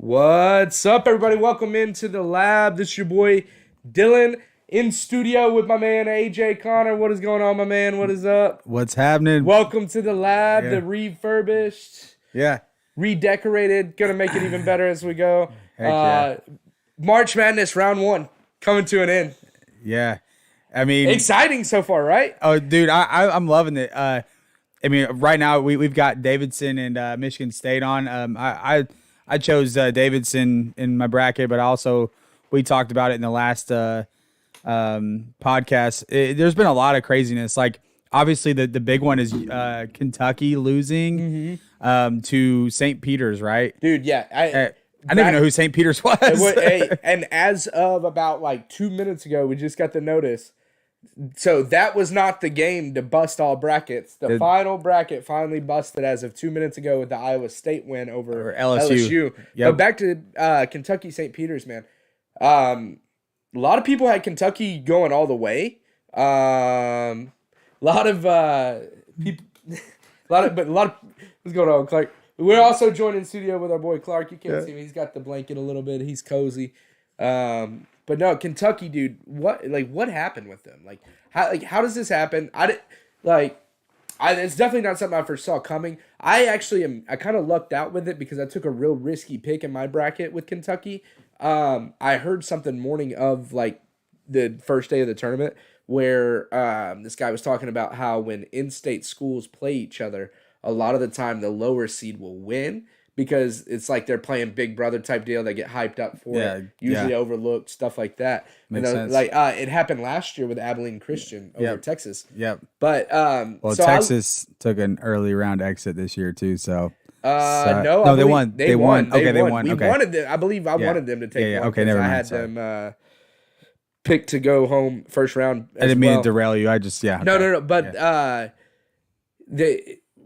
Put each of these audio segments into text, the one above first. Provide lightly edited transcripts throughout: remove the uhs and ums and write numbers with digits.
What's up, everybody? Welcome into the lab. This is your boy Dylan in studio with my man AJ Connor. What is going on, my man? What is up? What's happening? Welcome to the lab, the refurbished, redecorated. Gonna make it even better as we go. March Madness round 1 coming to an end. Yeah, I mean, exciting so far, right? Oh, dude, I'm loving it. I mean, right now we've got Davidson and Michigan State on. I chose Davidson in my bracket, but also we talked about it in the last podcast. There's been a lot of craziness. Like, obviously, the big one is Kentucky losing to St. Peter's, right? Dude, yeah. I didn't even know who St. Peter's was. And as of about like 2 minutes ago, we just got the notice. So that was not the game to bust all brackets. The final bracket finally busted as of 2 minutes ago with the Iowa State win over LSU. Yep. But back to Kentucky St. Peter's, man. A lot of people had Kentucky going all the way. A lot of people. What's going on, Clark? We're also joined in studio with our boy Clark. You can't see him. He's got the blanket a little bit. He's cozy. But no, Kentucky, dude. What happened with them? How does this happen? It's definitely not something I first saw coming. I kind of lucked out with it because I took a real risky pick in my bracket with Kentucky. I heard something morning of the first day of the tournament where this guy was talking about how when in-state schools play each other, a lot of the time the lower seed will win. Because it's like they're playing Big Brother type deal. They get hyped up for it, usually overlooked, stuff like that. Makes sense. It happened last year with Abilene Christian over Texas. Yep. But Texas took an early round exit this year too. So no, they won. They won. Okay, they won. We wanted them. I believe I wanted them to take one. Okay, never mind. I had them picked to go home first round. I didn't mean to derail you. I just No. But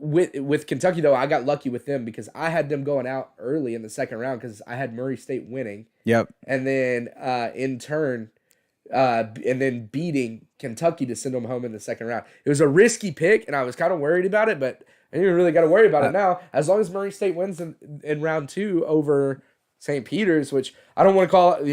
With Kentucky, though, I got lucky with them because I had them going out early in the second round because I had Murray State winning. Yep. And then in turn, and then beating Kentucky to send them home in the second round. It was a risky pick, and I was kind of worried about it, but I didn't really got to worry about it now. As long as Murray State wins in round 2 over St. Peter's, which I don't want to call it,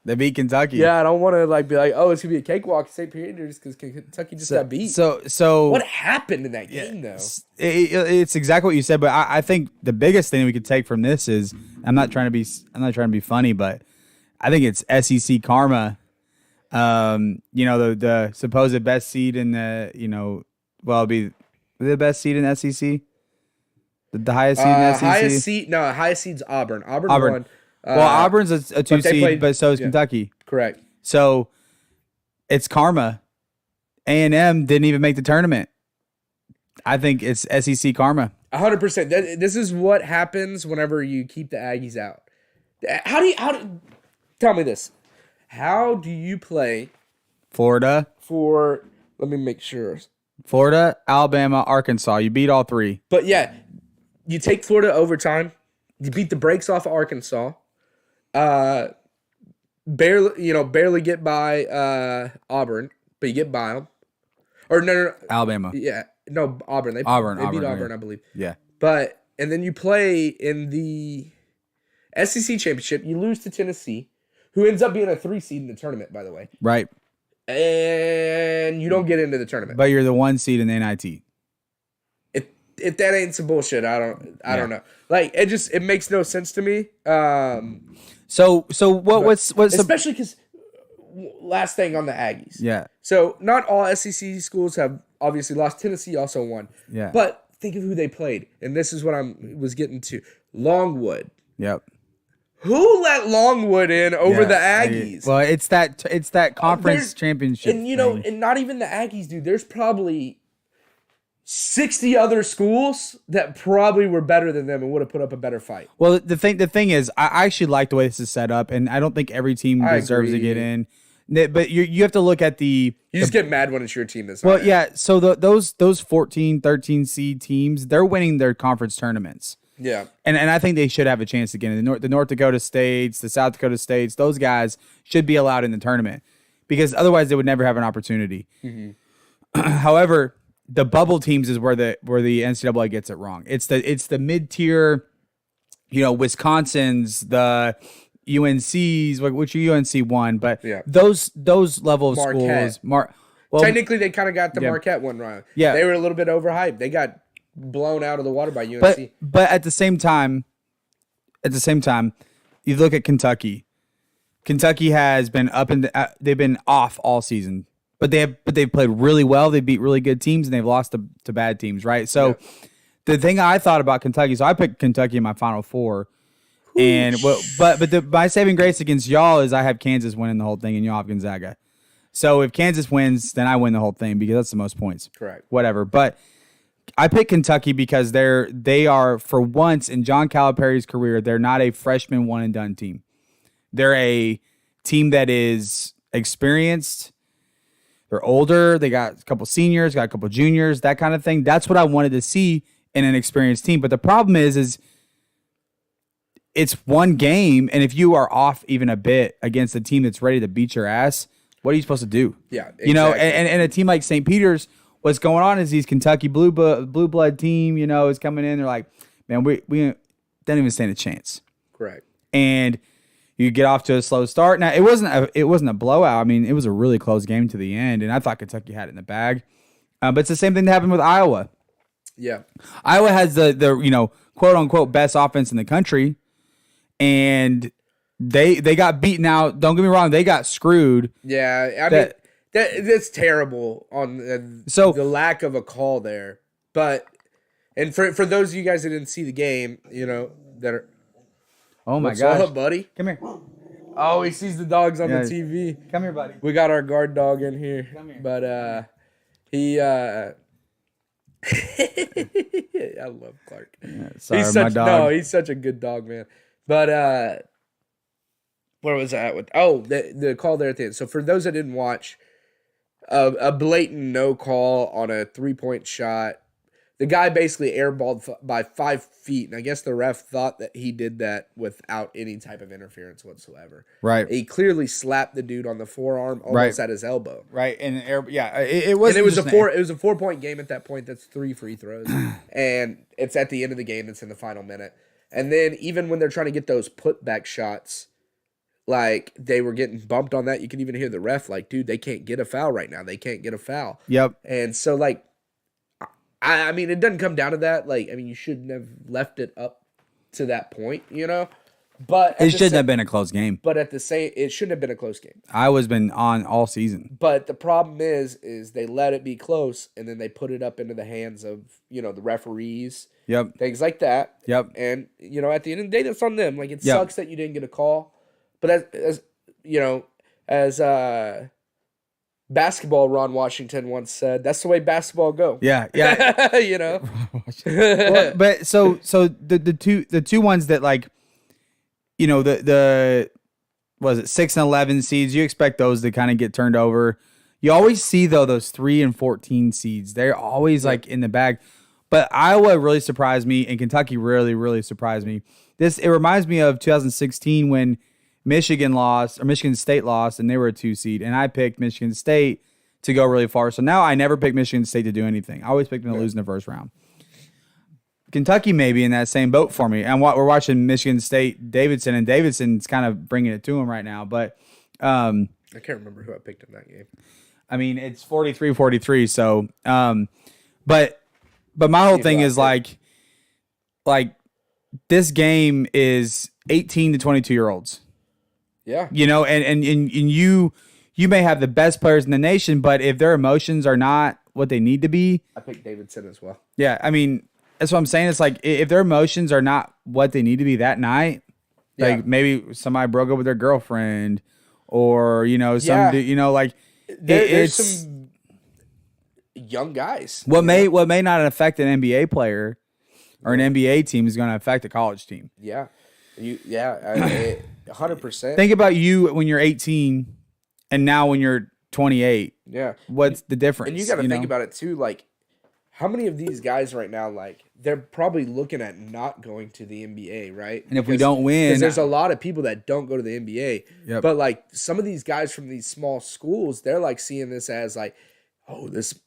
they beat Kentucky. Yeah, I don't want to be like, oh, it's gonna be a cakewalk at St. Peter's because Kentucky just got beat. So what happened in that game though? It's exactly what you said, but I think the biggest thing we could take from this is I'm not trying to be funny, but I think it's SEC karma. The supposed best seed in the it'll be the best seed in the SEC. The highest seed in the SEC. Highest seed's Auburn. Auburn won. Well, Auburn's a 2 seed, but so is Kentucky. Correct. So it's karma. A&M didn't even make the tournament. I think it's SEC karma. 100%. This is what happens whenever you keep the Aggies out. Tell me this. How do you play Florida? Let me make sure. Florida, Alabama, Arkansas. You beat all 3. But yeah, you take Florida overtime. You beat the brakes off of Arkansas. Barely get by Auburn, but you get by them. Or no. Alabama. Yeah, no, Auburn. They beat Auburn, I believe. Yeah. And then you play in the SEC championship. You lose to Tennessee, who ends up being a 3 seed in the tournament, by the way. Right. And you don't get into the tournament. But you're the 1 seed in the NIT. If that ain't some bullshit, I don't know. It makes no sense to me. So what's especially because last thing on the Aggies. Yeah. So not all SEC schools have obviously lost. Tennessee also won. Yeah. But think of who they played, and this is what was getting to. Longwood. Yep. Who let Longwood in over the Aggies? Well, it's that conference championship, and and not even the Aggies, dude. There's probably 60 other schools that probably were better than them and would have put up a better fight. Well, the thing is, I actually like the way this is set up, and I don't think every team deserves to get in. But you have to look at you just get mad when it's your team that's well, yeah. So those 14, 13 seed teams, they're winning their conference tournaments. Yeah, and I think they should have a chance to get in. The North Dakota States, the South Dakota States, those guys should be allowed in the tournament because otherwise they would never have an opportunity. Mm-hmm. However, the bubble teams is where the NCAA gets it wrong. It's the mid-tier Wisconsin's, the UNC's, which UNC won, but Yeah. those level of Marquette. schools, well, Technically, they kind of got the Marquette one wrong. Yeah. They were a little bit overhyped. They got blown out of the water by UNC. but at the same time, you look at Kentucky. Kentucky has been they've been off all season, but they've played really well. They beat really good teams and they've lost to bad teams, right? So the thing I thought about Kentucky, so I picked Kentucky in my Final Four, and my saving grace against y'all is I have Kansas winning the whole thing and y'all have Gonzaga. So if Kansas wins, then I win the whole thing because that's the most points. Correct. Whatever, but I picked Kentucky because they are for once in John Calipari's career, they're not a freshman one and done team. They're a team that is experienced. They're older. They got a couple seniors, got a couple juniors, that kind of thing. That's what I wanted to see in an experienced team. But the problem is it's one game, and if you are off even a bit against a team that's ready to beat your ass, what are you supposed to do? Yeah, exactly. And a team like St. Peter's, what's going on is these Kentucky blue blood team, is coming in. They're like, man, we don't even stand a chance. Correct. And you get off to a slow start. Now it wasn't a blowout. I mean, it was a really close game to the end, and I thought Kentucky had it in the bag. But it's the same thing that happened with Iowa. Yeah, Iowa has the quote unquote best offense in the country, and they got beaten out. Don't get me wrong, they got screwed. Yeah, I mean that's terrible on the lack of a call there. But and for those of you guys that didn't see the game, that are. Oh my What's gosh. up, buddy? Come here. Oh, he sees the dogs on the TV. Come here, buddy. We got our guard dog in here. Come here. But he I love Clark. Yeah, sorry, my dog. No, he's such a good dog, man. But where was I at with the call there at the end. So for those that didn't watch, a blatant no call on a 3-point shot. The guy basically airballed by 5 feet, and I guess the ref thought that he did that without any type of interference whatsoever. Right. He clearly slapped the dude on the forearm, almost at his elbow. Right, and it was. And it was a 4-point game at that point. That's 3 free throws, and it's at the end of the game. It's in the final minute, and then even when they're trying to get those putback shots, like they were getting bumped on that, you can even hear the ref like, "Dude, they can't get a foul right now. They can't get a foul." Yep. And so like. I mean, it doesn't come down to that. Like, I mean, you shouldn't have left it up to that point, But it shouldn't have been a close game. But it shouldn't have been a close game. Iowa's been on all season. But the problem is they let it be close, and then they put it up into the hands of the referees. Yep. Things like that. Yep. And at the end of the day, that's on them. Like, it sucks that you didn't get a call, but as basketball Ron Washington once said, that's the way basketball go. Yeah. Well, but so the two ones that like the was it 6 and 11 seeds, you expect those to kind of get turned over. You always see though those 3 and 14 seeds, they're always like in the bag. But Iowa really surprised me, and Kentucky really, really surprised me. It reminds me of 2016 when Michigan State lost, and they were a 2 seed, and I picked Michigan State to go really far. So now I never pick Michigan State to do anything. I always pick them to lose in the first round. Kentucky may be in that same boat for me. And we're watching Michigan State Davidson, and Davidson's kind of bringing it to him right now. But I can't remember who I picked in that game. I mean, it's 43-43. So, but my whole thing is like this game is 18 to 22-year-olds. Yeah. And you may have the best players in the nation, but if their emotions are not what they need to be. I picked Davidson as well. Yeah. I mean, that's what I'm saying. It's like if their emotions are not what they need to be that night, like maybe somebody broke up with their girlfriend or, there's some young guys. What may not affect an NBA player or an NBA team is going to affect a college team. Yeah. 100%. Think about you when you're 18 and now when you're 28. Yeah. What's the difference? And you got to think about it too. Like, how many of these guys right now, like, they're probably looking at not going to the NBA, right? And if we don't win. Because there's a lot of people that don't go to the NBA. Yep. But, like, some of these guys from these small schools, they're, like, seeing this as, like, oh, this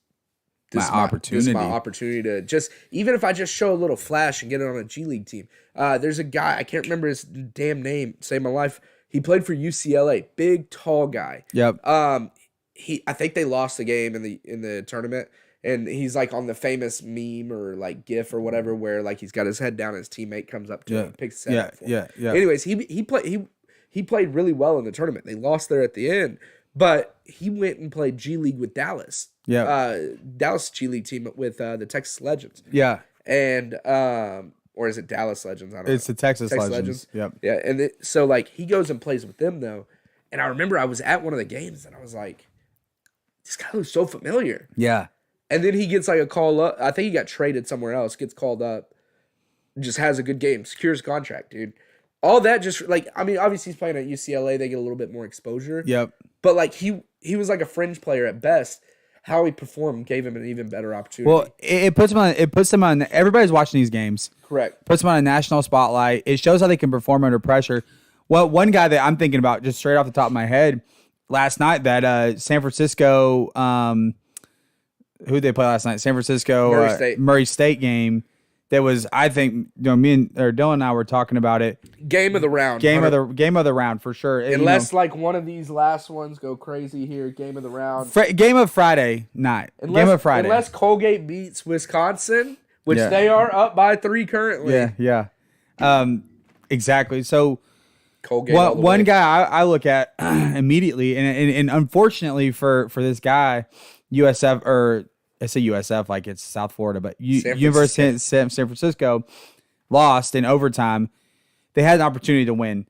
This is my opportunity to just, even if I just show a little flash and get it on a G League team. There's a guy, I can't remember his damn name, saved my life. He played for UCLA, big, tall guy. Yep. I think they lost the game in the tournament, and he's like on the famous meme or like GIF or whatever, where like he's got his head down, and his teammate comes up to him and picks his head up for him. Yeah. Anyways, he played really well in the tournament. They lost there at the end, but he went and played G League with Dallas. Yeah. Dallas G League team with the Texas Legends. Yeah. And or is it Dallas Legends? I don't know. It's the Texas Legends. Yep. Yeah, and so like he goes and plays with them though, and I remember I was at one of the games and I was like, this guy looks so familiar. Yeah. And then he gets like a call up. I think he got traded somewhere else. Gets called up, just has a good game, secures contract, dude. All that just like, I mean, obviously he's playing at UCLA. They get a little bit more exposure. Yep. But like he was like a fringe player at best. How he performed gave him an even better opportunity. Well, it puts them on. Everybody's watching these games. Correct. Puts them on a national spotlight. It shows how they can perform under pressure. Well, one guy that I'm thinking about just straight off the top of my head last night, that San Francisco, who did they play last night? San Francisco Murray State game. That was, I think, me and Dylan and I were talking about it. Game of the round. Game of the round for sure. Unless like one of these last ones go crazy here. Game of the round. Game of Friday night. Game of Friday. Unless Colgate beats Wisconsin, which they are up by 3 currently. Yeah. Exactly. So Colgate. One guy I look at immediately, and unfortunately for this guy, USF, or I say USF like it's South Florida, but University of San Francisco lost in overtime. They had an opportunity to win.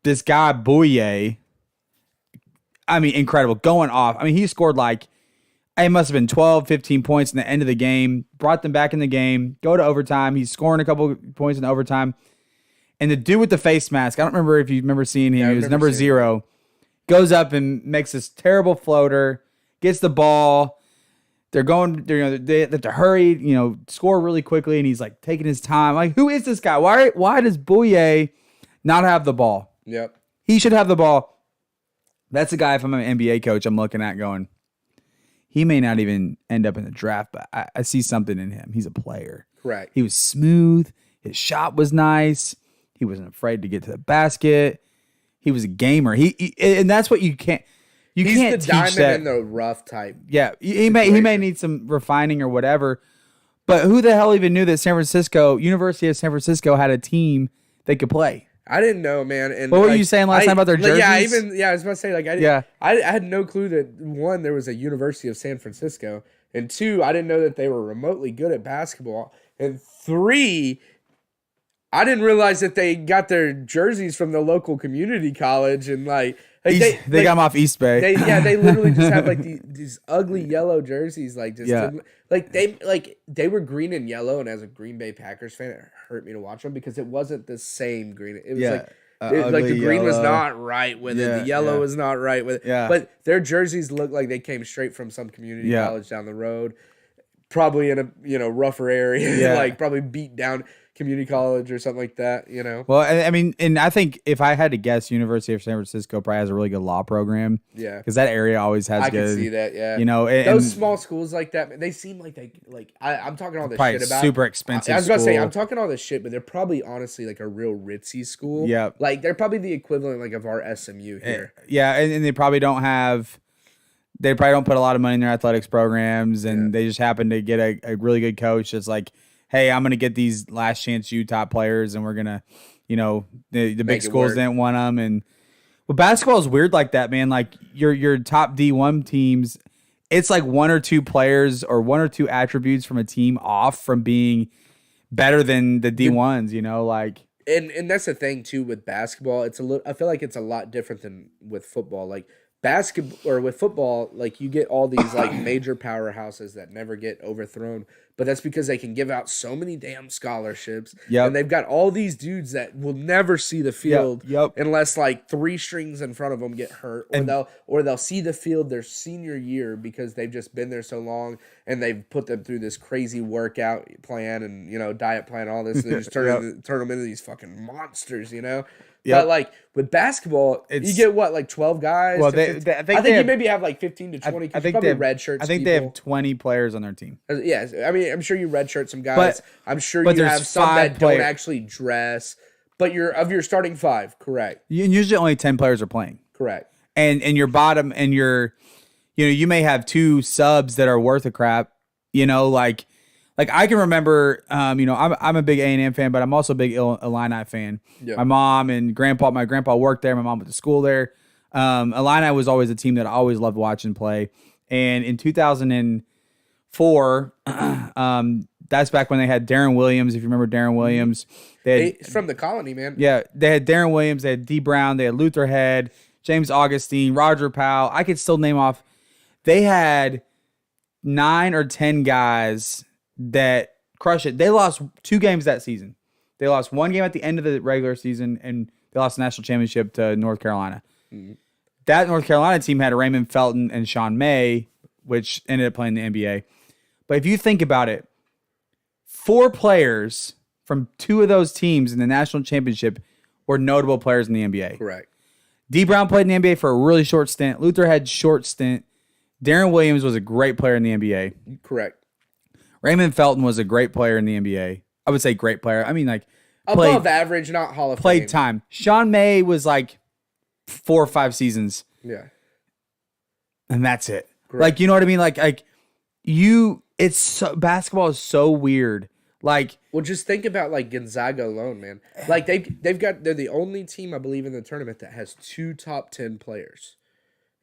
This guy, Bouye, I mean, incredible. Going off. I mean, he scored like, it must have been 12, 15 points in the end of the game. Brought them back in the game. Go to overtime. He's scoring a couple points in overtime. And the dude with the face mask, I don't remember if you remember seeing him. He was number 0. Goes up and makes this terrible floater. Gets the ball. They have to hurry, score really quickly, and he's like taking his time. Like, who is this guy? Why does Bouye not have the ball? Yep. He should have the ball. That's the guy, if I'm an NBA coach, I'm looking at going, he may not even end up in the draft, but I see something in him. He's a player. Correct. He was smooth. His shot was nice. He wasn't afraid to get to the basket. He was a gamer. And that's what you can't. He's can't the teach diamond that. in the rough type. Yeah, he may need some refining or whatever, but who the hell even knew that University of San Francisco had a team they could play? I didn't know, man. And what were you saying last time about their jerseys? I was about to say I had no clue that 1, there was a University of San Francisco, and 2, I didn't know that they were remotely good at basketball, and 3, I didn't realize that they got their jerseys from the local community college, and they got them off East Bay. They literally just have like these ugly yellow jerseys, they were green and yellow. And as a Green Bay Packers fan, it hurt me to watch them because it wasn't the same green. It was like the green was not right with it. The yellow was not right with it. Yeah. But their jerseys look like they came straight from some community college down the road, probably in a rougher area, like probably beat down community college or something like that, Well, I mean, and I think if I had to guess, University of San Francisco probably has a really good law program. Yeah. Because that area always has I good. can see that, yeah. Those small schools like that, they seem like I'm talking all this probably shit about. Super expensive. I was about to say, I'm talking all this shit, but they're probably honestly like a real ritzy school. Yeah. Like they're probably the equivalent of our SMU here. Yeah, and they probably don't put a lot of money in their athletics programs, and they just happen to get a really good coach that's like, hey, I'm going to get these last chance Utah players, and we're going to, the big schools didn't want them. But basketball is weird like that, man. Like your top D1 teams, it's like 1 or 2 players or 1 or 2 attributes from a team off from being better than the D1s, And that's the thing too with basketball. I feel like it's a lot different than with football. Like basketball or with football, like you get all these like major powerhouses that never get overthrown, but that's because they can give out so many damn scholarships. Yep. And they've got all these dudes that will never see the field unless like 3 strings in front of them get hurt, or they'll see the field their senior year because they've just been there so long and they've put them through this crazy workout plan and diet plan, all this. And they just turn them into these fucking monsters, But like with basketball, you get what, like 12 guys? Well, I think you maybe have like 15 to 20. I think probably they have red shirts. I think they have 20 players on their team. Yeah, I mean, I'm sure you redshirt some guys. I'm sure you there's have some that 5 don't actually dress. But of your starting 5, correct? Usually only 10 players are playing. Correct. And your bottom and you may have 2 subs that are worth a crap. Like I can remember, I'm a big A&M fan, but I'm also a big Illini fan. Yeah. My mom and my grandpa worked there. My mom went to school there. Illini was always a team that I always loved watching play. And in 2004, that's back when they had Darren Williams. If you remember Darren Williams, he's from the Colony, man. Yeah, they had Darren Williams, they had D Brown, they had Luther Head, James Augustine, Roger Powell. I could still name off. They had 9 or 10 guys that crushed it. They lost 2 games that season. They lost 1 game at the end of the regular season, and they lost the national championship to North Carolina. Mm-hmm. That North Carolina team had Raymond Felton and Sean May, which ended up playing the NBA. But if you think about it, 4 players from 2 of those teams in the national championship were notable players in the NBA. Correct. D Brown played in the NBA for a really short stint. Luther had short stint. Darren Williams was a great player in the NBA. Correct. Raymond Felton was a great player in the NBA. I would say great player. I mean, like above average, not Hall of Fame. Played time. Sean May was like 4 or 5 seasons. Yeah. And that's it. Correct. Like, you know what I mean? Basketball is so weird. Like, well, just think about like Gonzaga alone, man. Like they're the only team I believe in the tournament that has 2 top 10 players,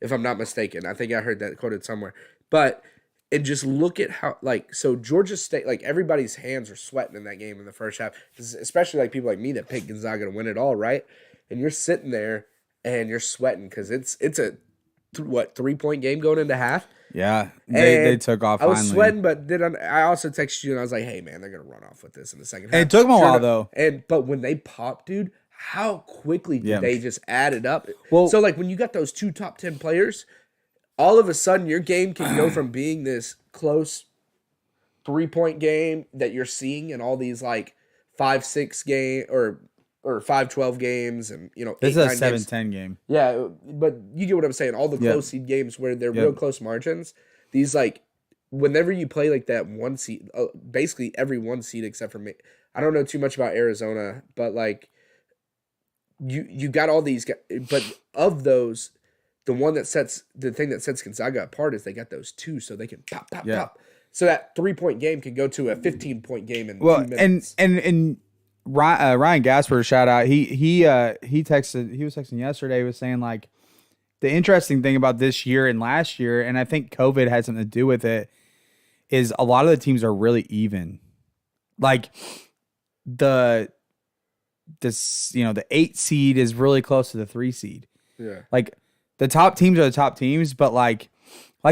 if I'm not mistaken. I think I heard that quoted somewhere. But and just look at how so Georgia State, like everybody's hands are sweating in that game in the first half, especially like people like me that picked Gonzaga to win it all, right? And you're sitting there and you're sweating because it's a 3-point game going into half. Yeah, they took off. I was sweating, but then I also texted you and I was like, "Hey, man, they're gonna run off with this in the second half." And it took them a while though. But when they popped, dude, how quickly did they just add it up? Well, so like when you got those 2 top 10 players, all of a sudden your game can go from being this close 3-point game that you're seeing in all these like 5-6 game or 5-12 games, and this is a 7-10 game. Yeah, but you get what I'm saying. All the close seed games where they're real close margins. These like whenever you play like that 1 seed, basically every 1 seed except for me. I don't know too much about Arizona, but like you got all these guys, but of those, the thing that sets Gonzaga apart is they got those 2, so they can pop. So that 3-point game can go to a 15-point game in 2 minutes. And Ryan Gasper, shout out. He was texting yesterday. He was saying like the interesting thing about this year and last year, and I think COVID had something to do with it, is a lot of the teams are really even. Like the 8 seed is really close to the 3 seed. Yeah. Like the top teams are the top teams, but like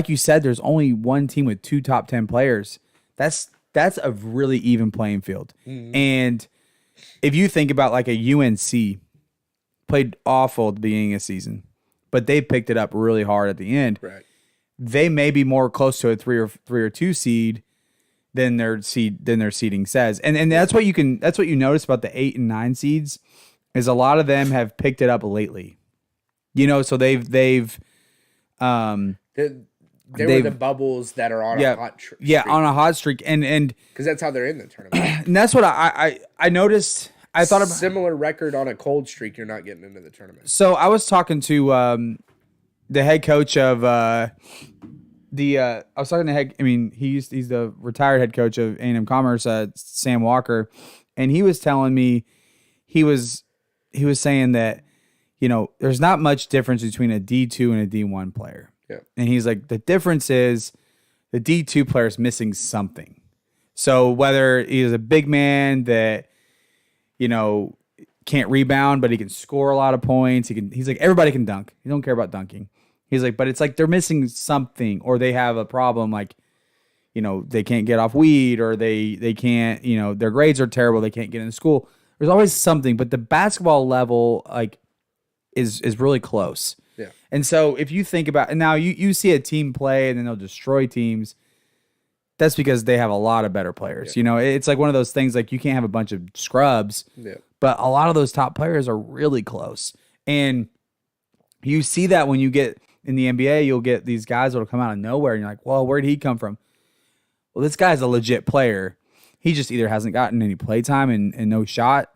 you said, there's only 1 team with 2 top 10 players. That's a really even playing field. Mm-hmm. And if you think about like a UNC, played awful at the beginning of the season, but they picked it up really hard at the end. Right. They may be more close to a 3 or 2 seed than their seeding says. And that's what you notice about the 8 and 9 seeds is a lot of them have picked it up lately. So they've were the bubbles that are on a hot streak. Yeah, on a hot streak, and because that's how they're in the tournament. And that's what I noticed. I thought about similar record on a cold streak. You're not getting into the tournament. So I was talking to the head coach of I was talking to he's the retired head coach of A&M Commerce, Sam Walker, and he was telling me he was saying that there's not much difference between a D2 and a D1 player. Yeah. And he's like, the difference is the D2 player is missing something. So whether he's a big man that, can't rebound, but he can score a lot of points. He's like, everybody can dunk. He don't care about dunking. He's like, but it's like they're missing something, or they have a problem. Like, they can't get off weed, or they can't, their grades are terrible. They can't get into school. There's always something, but the basketball level, like, is really close. Yeah. And so if you think about, and now you see a team play and then they'll destroy teams, that's because they have a lot of better players. Yeah. It's like one of those things, like you can't have a bunch of scrubs, but a lot of those top players are really close. And you see that when you get in the NBA, you'll get these guys that'll come out of nowhere, and you're like, well, where'd he come from? Well, this guy's a legit player. He just either hasn't gotten any play time and no shot,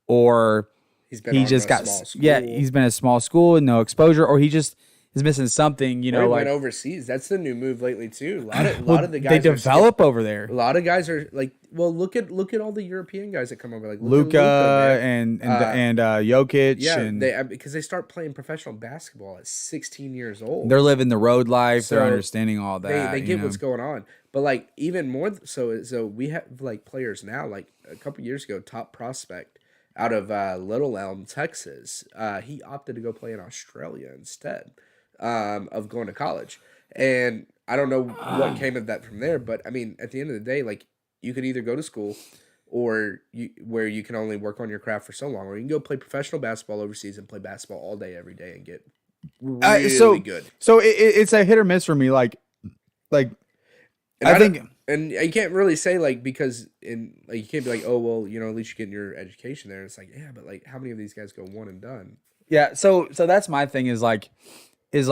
or he's been he's been a small school and no exposure, or he just is missing something. You know, like went overseas. That's the new move lately too. A lot of the guys they develop over there. A lot of guys are like, well, look at all the European guys that come over, like Luka and Jokic. Yeah, because they start playing professional basketball at 16 years old. They're living the road life. So they're understanding all that. They get what's going on. But like even more so we have like players now. Like a couple years ago, top prospect out of Little Elm, Texas. He opted to go play in Australia instead of going to college. And I don't know what came of that from there. But I mean, at the end of the day, like you could either go to school or where you can only work on your craft for so long, or you can go play professional basketball overseas and play basketball all day, every day, and get really good. So it's a hit or miss for me. Like I think. And you can't really say like because you can't be like, oh well, you know, at least you're getting your education there. It's like, yeah, but like how many of these guys go one and done? Yeah, so that's my thing is it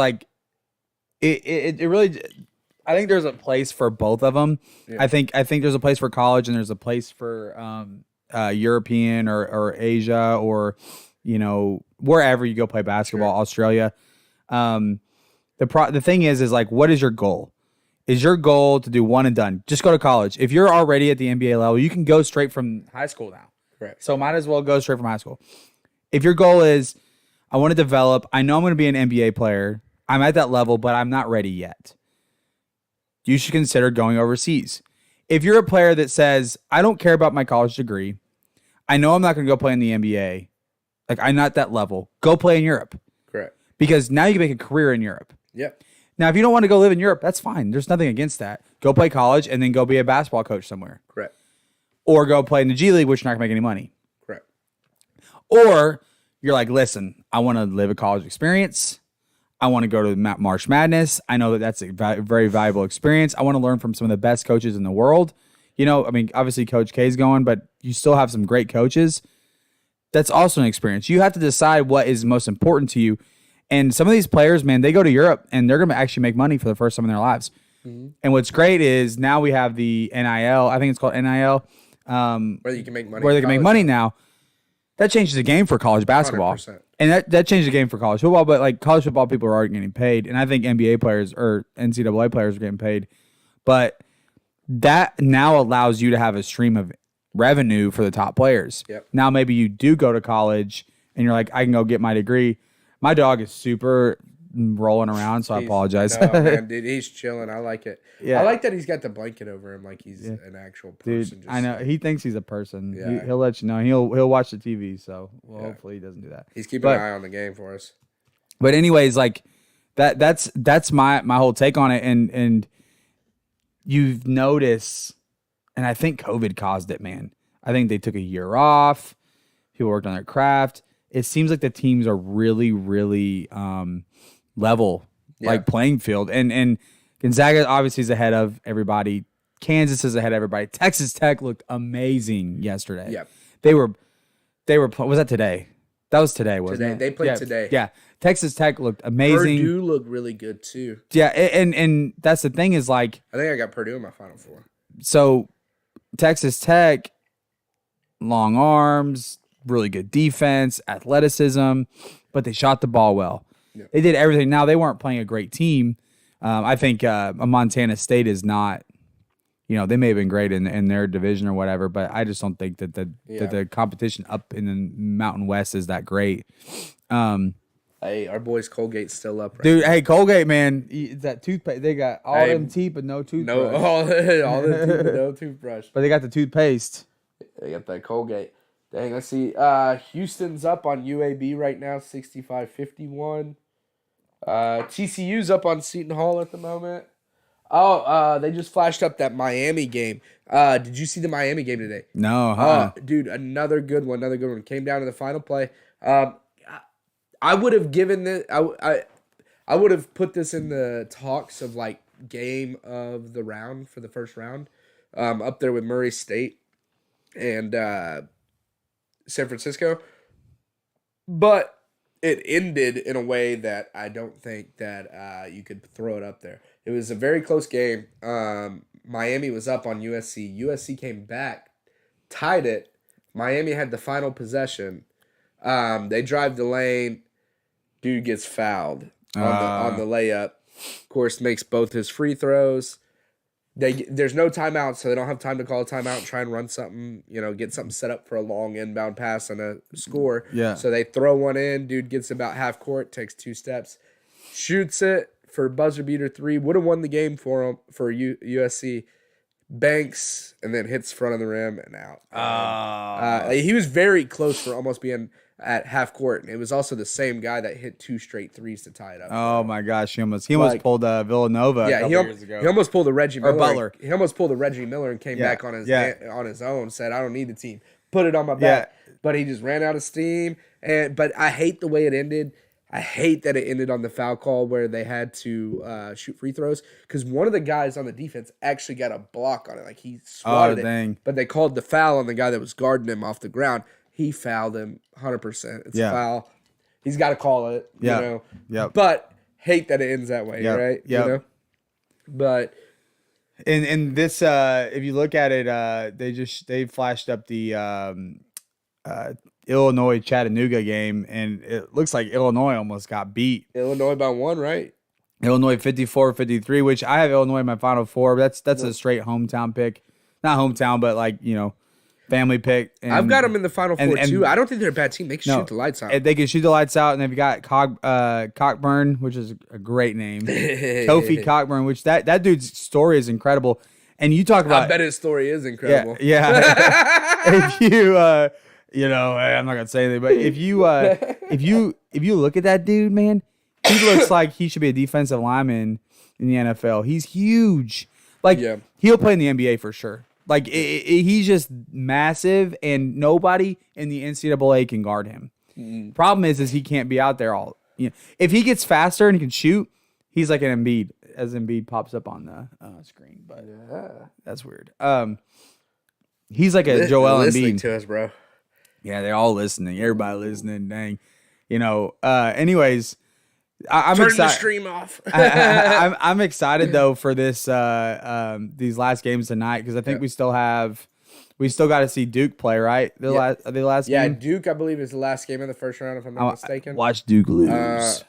really, I think there's a place for both of them. Yeah. I think there's a place for college and there's a place for European or Asia or you know wherever you go play basketball, sure. Australia. The thing is like, what is your goal? Is your goal to do one and done? Just go to college. If you're already at the NBA level, you can go straight from high school now. Correct. So might as well go straight from high school. If your goal is, I want to develop, I know I'm going to be an NBA player. I'm at that level, but I'm not ready yet. You should consider going overseas. If you're a player that says, I don't care about my college degree, I know I'm not going to go play in the NBA, like I'm not that level, go play in Europe. Correct. Because now you can make a career in Europe. Yep. Now, if you don't want to go live in Europe, that's fine. There's nothing against that. Go play college and then go be a basketball coach somewhere. Correct. Or go play in the G League, which you're not going to make any money. Correct. Or you're like, listen, I want to live a college experience. I want to go to March Madness. I know that that's a very valuable experience. I want to learn from some of the best coaches in the world. You know, I mean, obviously Coach K's going, but you still have some great coaches. That's also an experience. You have to decide what is most important to you. And some of these players, man, they go to Europe and they're going to actually make money for the first time in their lives. Mm-hmm. And what's great is now we have the NIL. I think it's called NIL. Where you can make money. Where they can make money now. That changes the game for college basketball. 100%. And that changed the game for college football. But like college football, people are already getting paid. And I think NBA players or NCAA players are getting paid. But that now allows you to have a stream of revenue for the top players. Yep. Now maybe you do go to college and you're like, I can go get my degree. My dog is super rolling around, so I apologize. No, man, dude, he's chilling. I like it. Yeah. I like that he's got the blanket over him like he's an actual person. Dude, I know. He thinks he's a person. Yeah. He'll let you know. He'll watch the TV, so hopefully he doesn't do that. He's keeping an eye on the game for us. But anyways, like that's my whole take on it. And you've noticed, and I think COVID caused it, man. I think they took a year off. People worked on their craft. It seems like the teams are really, really level, like playing field. And Gonzaga obviously is ahead of everybody. Kansas is ahead of everybody. Texas Tech looked amazing yesterday. Yeah. They were. Was that today? That was today, wasn't it? They played today. Yeah. Texas Tech looked amazing. Purdue looked really good too. Yeah, and that's the thing is like. I think I got Purdue in my Final Four. So, Texas Tech, long arms. Really good defense, athleticism, but they shot the ball well. Yep. They did everything. Now, they weren't playing a great team. I think Montana State is not, they may have been great in their division or whatever, but I just don't think that the competition up in the Mountain West is that great. Hey, our boys Colgate's still up right dude, now. Hey, Colgate, man, that toothpaste, they got all them teeth but no toothbrush. No, all the teeth but no toothbrush. But they got the toothpaste. They got that Colgate. Dang, let's see. Houston's up on UAB right now, 65-51. TCU's up on Seton Hall at the moment. Oh, they just flashed up that Miami game. Did you see the Miami game today? No. Dude, another good one. Came down to the final play. I would have given this. I would have put this in the talks of like game of the round for the first round. Up there with Murray State and. San Francisco. But it ended in a way that I don't think that you could throw it up there. It was a very close game. Miami was up on USC. USC came back, tied it. Miami had the final possession. They drive the lane. Dude gets fouled on the layup. Of course, makes both his free throws. There's no timeout, so they don't have time to call a timeout and try and run something, get something set up for a long inbound pass and a score. Yeah. So they throw one in. Dude gets about half court, takes 2 steps, shoots it for buzzer beater 3. Would have won the game for him for USC. Banks and then hits front of the rim and out. He was very close for almost being at half court, and it was also the same guy that hit 2 straight threes to tie it up. Oh my gosh, he almost pulled Villanova a couple years ago. He almost pulled a Reggie Miller. Butler. He almost pulled a Reggie Miller and came back on his own. Said, "I don't need the team. Put it on my back." But he just ran out of steam. But I hate the way it ended. I hate that it ended on the foul call where they had to shoot free throws because one of the guys on the defense actually got a block on it. Like he swatted it. But they called the foul on the guy that was guarding him off the ground. He fouled him 100%. It's a foul. He's got to call it, you know. Yep. But hate that it ends that way, right? Yep. You know? But in this, if you look at it, they flashed up the Illinois Chattanooga game, and it looks like Illinois almost got beat. Illinois by 1, right? Illinois 54-53, which I have Illinois in my Final Four. But that's a straight hometown pick, not hometown, but family pick. And I've got them in the Final Four too. I don't think they're a bad team. They can shoot the lights out. They can shoot the lights out, and they've got Cockburn, which is a great name. Kofi Cockburn, which that dude's story is incredible. And you talk about, I bet his story is incredible. Yeah. If you, I'm not gonna say anything, but if you look at that dude, man, he looks like he should be a defensive lineman in the NFL. He's huge. He'll play in the NBA for sure. He's just massive, and nobody in the NCAA can guard him. Problem is he can't be out there all. If he gets faster and he can shoot, he's like an Embiid, as Embiid pops up on the screen. But that's weird. He's like a Joel Embiid. Listening to us, bro. Yeah, they're all listening. Everybody listening. Dang. Anyways. I'm Turn excited. the stream off. I'm excited though for this these last games tonight because I think we still got to see Duke play, right? The last game. Duke I believe is the last game of the first round if I'm not mistaken. Watch Duke lose.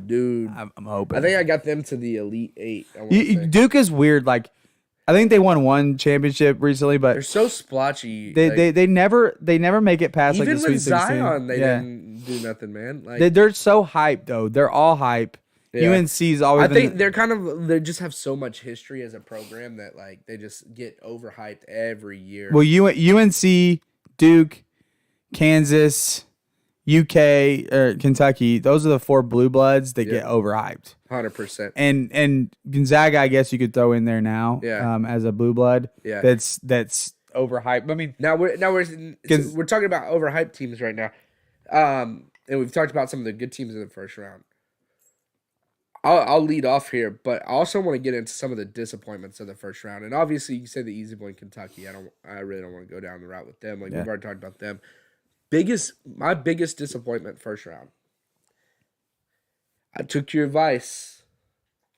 Dude, I'm hoping. I think I got them to the Elite 8. Duke is weird. I think they won one championship recently, but they're so splotchy. They never make it past even the Sweet with 16. Zion, they didn't do nothing, man. They're so hyped though. They're all hype. Yeah. UNC's always. I think they just have so much history as a program that they just get overhyped every year. Well, UNC, Duke, Kansas, UK, or Kentucky. Those are the 4 blue bloods that get overhyped. 100%. And Gonzaga, I guess you could throw in there now. Yeah. As a blue blood. Yeah. That's overhyped. I mean, now we're talking about overhyped teams right now. And we've talked about some of the good teams in the first round. I'll lead off here, but I also want to get into some of the disappointments of the first round. And obviously, you say the easy boy in Kentucky. I really don't want to go down the route with them. We've already talked about them. My biggest disappointment first round. I took your advice.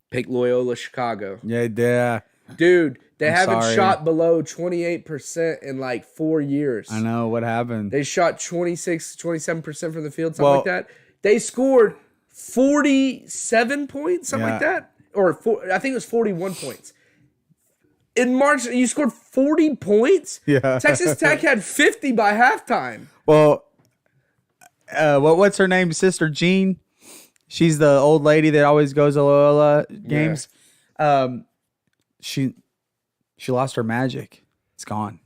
Pick Loyola Chicago. Yeah. Dude, they haven't sorry. shot below 28% in 4 years. I know what happened. They shot 27% from the field, something like that. They scored 47 points, something like that. I think it was 41 points. In March, you scored 40 points? Yeah. Texas Tech had 50 by halftime. Well, what's her name? Sister Jean? She's the old lady that always goes to Loyola games. Yeah. She lost her magic. It's gone.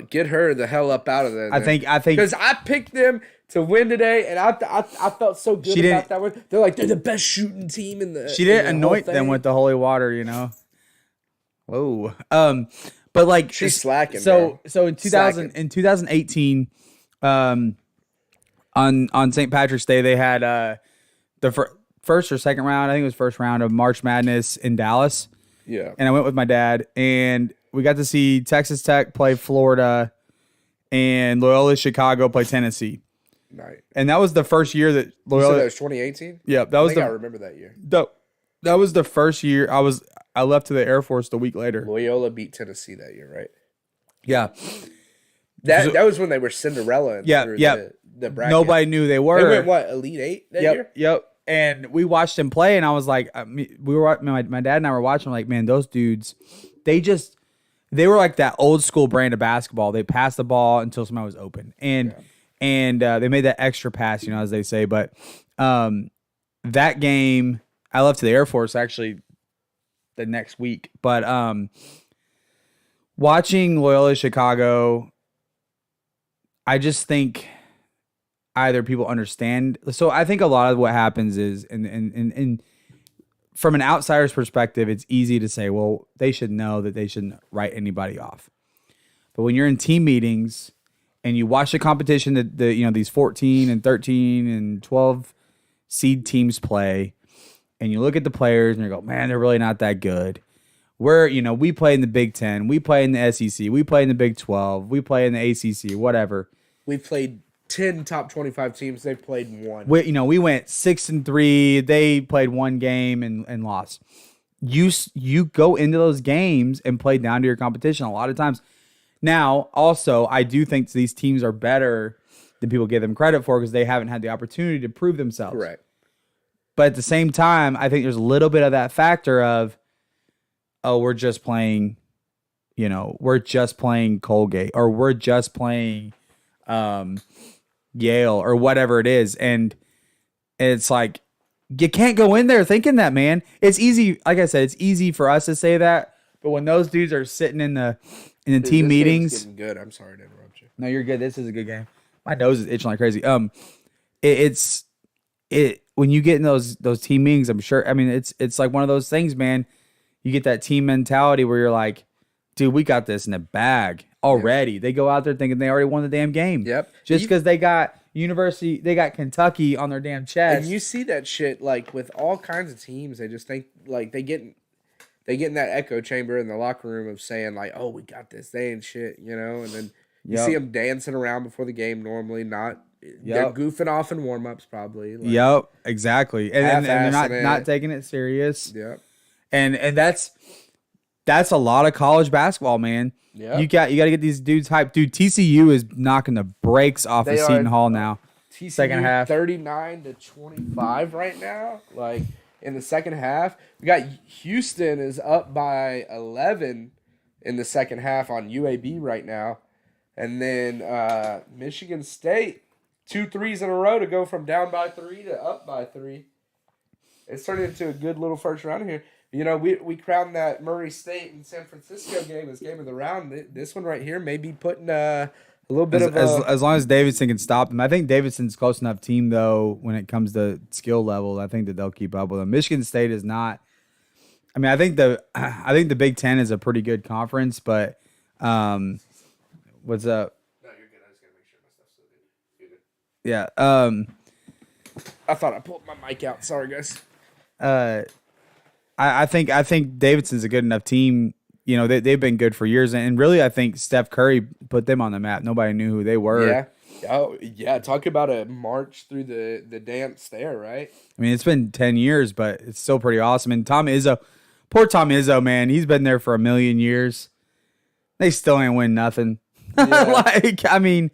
Get her the hell up out of there. I think because I picked them to win today, and I felt so good about that one. They're the best shooting team in the. She didn't anoint them with the holy water, Whoa. But she's slacking. So in 2018, on St. Patrick's Day, they had the first or second round. I think it was first round of March Madness in Dallas. Yeah. And I went with my dad, and we got to see Texas Tech play Florida, and Loyola Chicago played Tennessee. Night. And that was the first year that You said Loyola. that was 2018? Yeah, that I was think I remember that year. that was the first year I left to the Air Force the week later. Loyola beat Tennessee that year, right? Yeah. That was when they were Cinderella through the bracket. Nobody knew they were. They went what, Elite Eight that year? Yep. And we watched him play, and I was like, my dad and I were watching. Like, man, those dudes, they were like that old school brand of basketball. They passed the ball until somebody was open, and they made that extra pass, as they say. But that game, I left to the Air Force actually the next week. But watching Loyola Chicago, I just think either people understand. So I think a lot of what happens is, and from an outsider's perspective, it's easy to say, well, they should know that they shouldn't write anybody off. But when you're in team meetings and you watch the competition that these 14 and 13 and 12 seed teams play, and you look at the players and you go, man, they're really not that good. We play in the Big Ten, we play in the SEC, we play in the Big 12, we play in the ACC, whatever. We played 10 top 25 teams. They played one. We went 6-3. They played one game and lost. You go into those games and play down to your competition a lot of times. Now, also, I do think these teams are better than people give them credit for because they haven't had the opportunity to prove themselves. Correct. But at the same time, I think there's a little bit of that factor of, oh, we're just playing Colgate, or we're just playing Yale, or whatever it is. And it's like, you can't go in there thinking that, man. It's easy. Like I said, it's easy for us to say that. But when those dudes are sitting in the team meetings, getting good. I'm sorry to interrupt you. No, you're good. This is a good game. My nose is itching like crazy. When you get in those team meetings, I'm sure. I mean, it's like one of those things, man. You get that team mentality where you're like, dude, we got this in the bag already. Yep. They go out there thinking they already won the damn game. Yep. Just because they got Kentucky on their damn chest. And you see that shit like with all kinds of teams. They just think like they get in that echo chamber in the locker room of saying like, oh, we got this. They ain't shit, And then you see them dancing around before the game normally, not. They're goofing off in warm-ups probably. Like, exactly. And they're not taking it serious. Yep. And that's a lot of college basketball, man. Yeah. You got to get these dudes hyped. Dude, TCU is knocking the brakes off of Seton Hall now. TCU second half 39-25 right now. Like in the second half, we got Houston is up by 11 in the second half on UAB right now. And then Michigan State 2 threes in a row to go from down by 3 to up by 3. It's turning into a good little first round here. We crowned that Murray State and San Francisco game as game of the round. This one right here may be putting a little bit as long as Davidson can stop them. I think Davidson's close enough team though when it comes to skill level. I think that they'll keep up with them. Michigan State is not. I mean, I think the Big Ten is a pretty good conference, but what's up? No, you're good. I just gotta make sure my stuff's still good. You're good. Yeah. I thought I pulled my mic out. Sorry, guys. I think Davidson's a good enough team. They've been good for years, and really, I think Steph Curry put them on the map. Nobody knew who they were. Yeah. Oh, yeah. Talk about a march through the dance there, right? I mean, it's been 10 years, but it's still pretty awesome. And poor Tom Izzo, man, he's been there for a million years. They still ain't win nothing. Yeah. When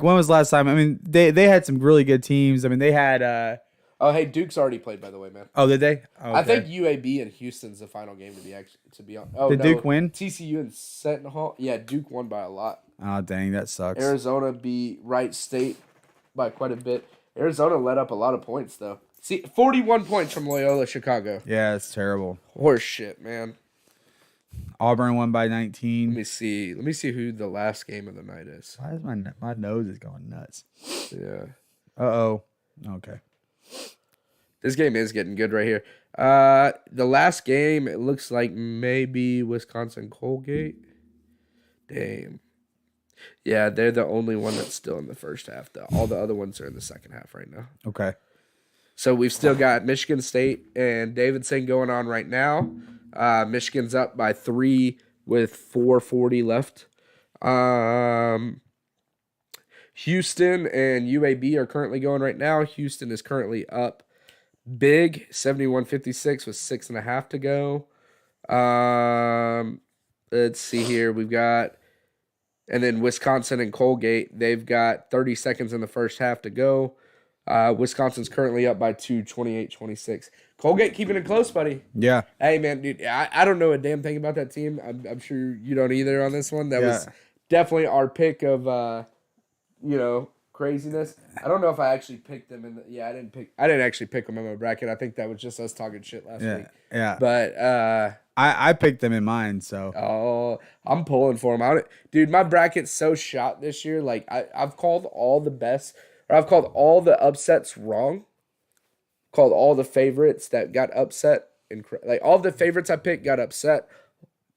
was the last time? I mean, they had some really good teams. I mean, they had. Oh, hey, Duke's already played, by the way, man. Oh, did they? Oh, okay. I think UAB and Houston's the final game to be on. Oh, did Duke win? TCU and Seton Hall. Yeah, Duke won by a lot. Oh, dang, that sucks. Arizona beat Wright State by quite a bit. Arizona let up a lot of points, though. See, 41 points from Loyola Chicago. Yeah, it's terrible. Horse shit, man. Auburn won by 19. Let me see who the last game of the night is. Why is my nose is going nuts? Yeah. Uh-oh. Okay. This game is getting good right here. The last game, it looks like maybe Wisconsin Colgate. Damn. Yeah, they're the only one that's still in the first half, though. All the other ones are in the second half right now. Okay. So we've still got Michigan State and Davidson going on right now. Michigan's up by 3 with 4:40 left. Houston and UAB are currently going right now. Houston is currently up big, 71-56 with 6.5 to go. Let's see here. We've got, and then Wisconsin and Colgate, they've got 30 seconds in the first half to go. Wisconsin's currently up by 2, 28-26. Colgate keeping it close, buddy. Yeah. Hey, man, dude, I don't know a damn thing about that team. I'm sure you don't either on this one. That was definitely our pick of, craziness. I don't know if I actually picked them I didn't actually pick them in my bracket. I think that was just us talking shit last week. Yeah. But I picked them in mine, so. Oh, I'm pulling for them. Dude, my bracket's so shot this year. Like I've called all the best, or I've called all the upsets wrong. Called all the favorites that got upset, and like all the favorites I picked got upset.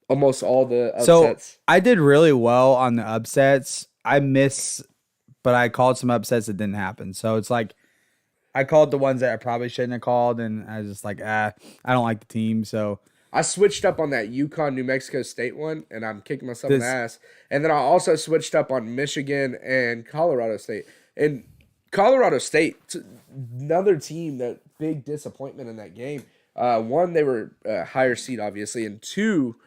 Almost all the upsets. So I did really well on the upsets. But I called some upsets that didn't happen. So it's like I called the ones that I probably shouldn't have called, and I was just like, I don't like the team. So I switched up on that UConn New Mexico State one, and I'm kicking myself in the ass. And then I also switched up on Michigan and Colorado State. And Colorado State, another team that big disappointment in that game. One, they were a higher seed, obviously, and two,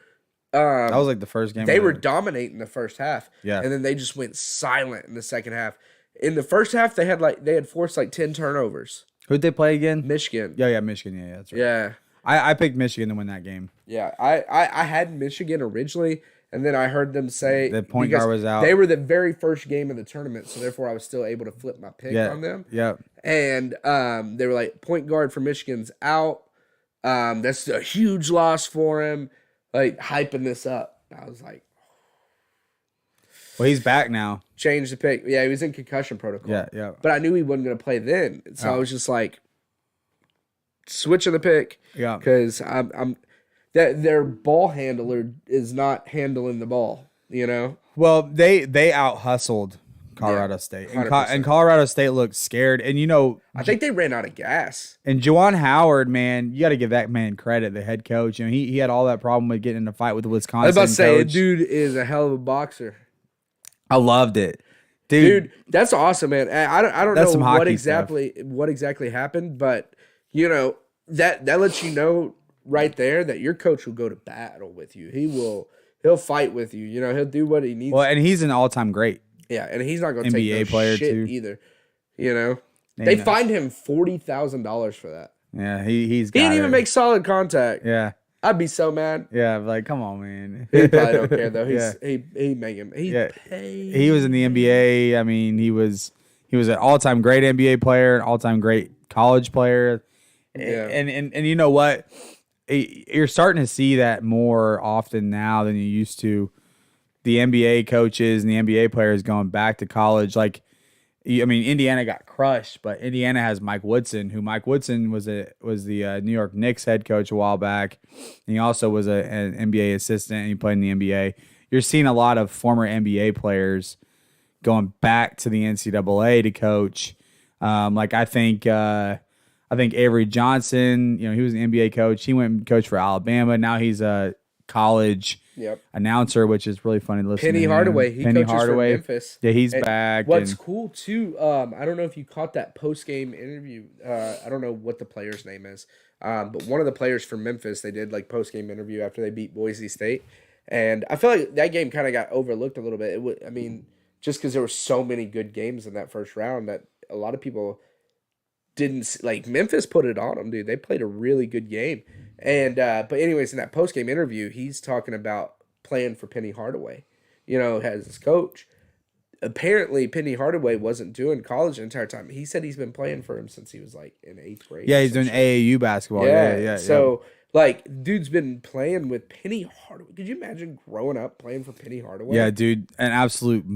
that was like the first game. They were dominating the first half. Yeah. And then they just went silent in the second half. In the first half, they had forced like 10 turnovers. Who'd they play again? Michigan. Yeah, Michigan. Yeah, that's right. Yeah. I picked Michigan to win that game. Yeah. I had Michigan originally, and then I heard them say the point guard was out. They were the very first game of the tournament, so therefore I was still able to flip my pick on them. Yeah. And they were like, point guard for Michigan's out. That's a huge loss for him. Like, hyping this up. I was like, well, he's back now. Change the pick. Yeah, he was in concussion protocol. Yeah. But I knew he wasn't going to play then. So I was just like, switching the pick. Yeah. Because their ball handler is not handling the ball, you know? Well, they out-hustled Colorado State. And Colorado State looked scared. And, I think they ran out of gas. And Juwan Howard, man, you got to give that man credit, the head coach. He had all that problem with getting in a fight with the Wisconsin I was about to say, coach. dude is a hell of a boxer. I loved it. Dude, that's awesome, man. I don't That's know some what exactly happened, but, that lets you know right there that your coach will go to battle with you. He'll fight with you. He'll do what he needs. Well, and he's an all-time great. Yeah, and he's not going to NBA take no player shit too. either. They fined him $40,000 for that. Yeah, he didn't even make solid contact. Yeah, I'd be so mad. yeah, like come on, man. He probably don't care though. Yeah. He make him. He was in the NBA. I mean, he was an all-time great NBA player, an all-time great college player. Yeah. And you know what? You're starting to see that more often now than you used to. The NBA coaches and the NBA players going back to college. Like, I mean, Indiana got crushed, but Indiana has Mike Woodson, who Mike Woodson was the New York Knicks head coach a while back. And he also was an NBA assistant, and he played in the NBA. You're seeing a lot of former NBA players going back to the NCAA to coach. Like I think Avery Johnson, he was an NBA coach. He went and coached for Alabama. Now he's a college announcer, which is really funny to listen to. Penny Hardaway. He coaches for Memphis. Yeah, he's back. What's cool too, I don't know if you caught that post-game interview. I don't know what the player's name is. But one of the players from Memphis, they did like post-game interview after they beat Boise State. And I feel like that game kind of got overlooked a little bit. Just because there were so many good games in that first round that a lot of people didn't like. Memphis put it on them, dude. They played a really good game. And but anyways, in that post game interview, he's talking about playing for Penny Hardaway, as his coach. Apparently, Penny Hardaway wasn't doing college the entire time. He said he's been playing for him since he was like in 8th grade. Yeah, he's doing AAU basketball. Yeah. So like, dude's been playing with Penny Hardaway. Could you imagine growing up playing for Penny Hardaway? Yeah, dude, an absolute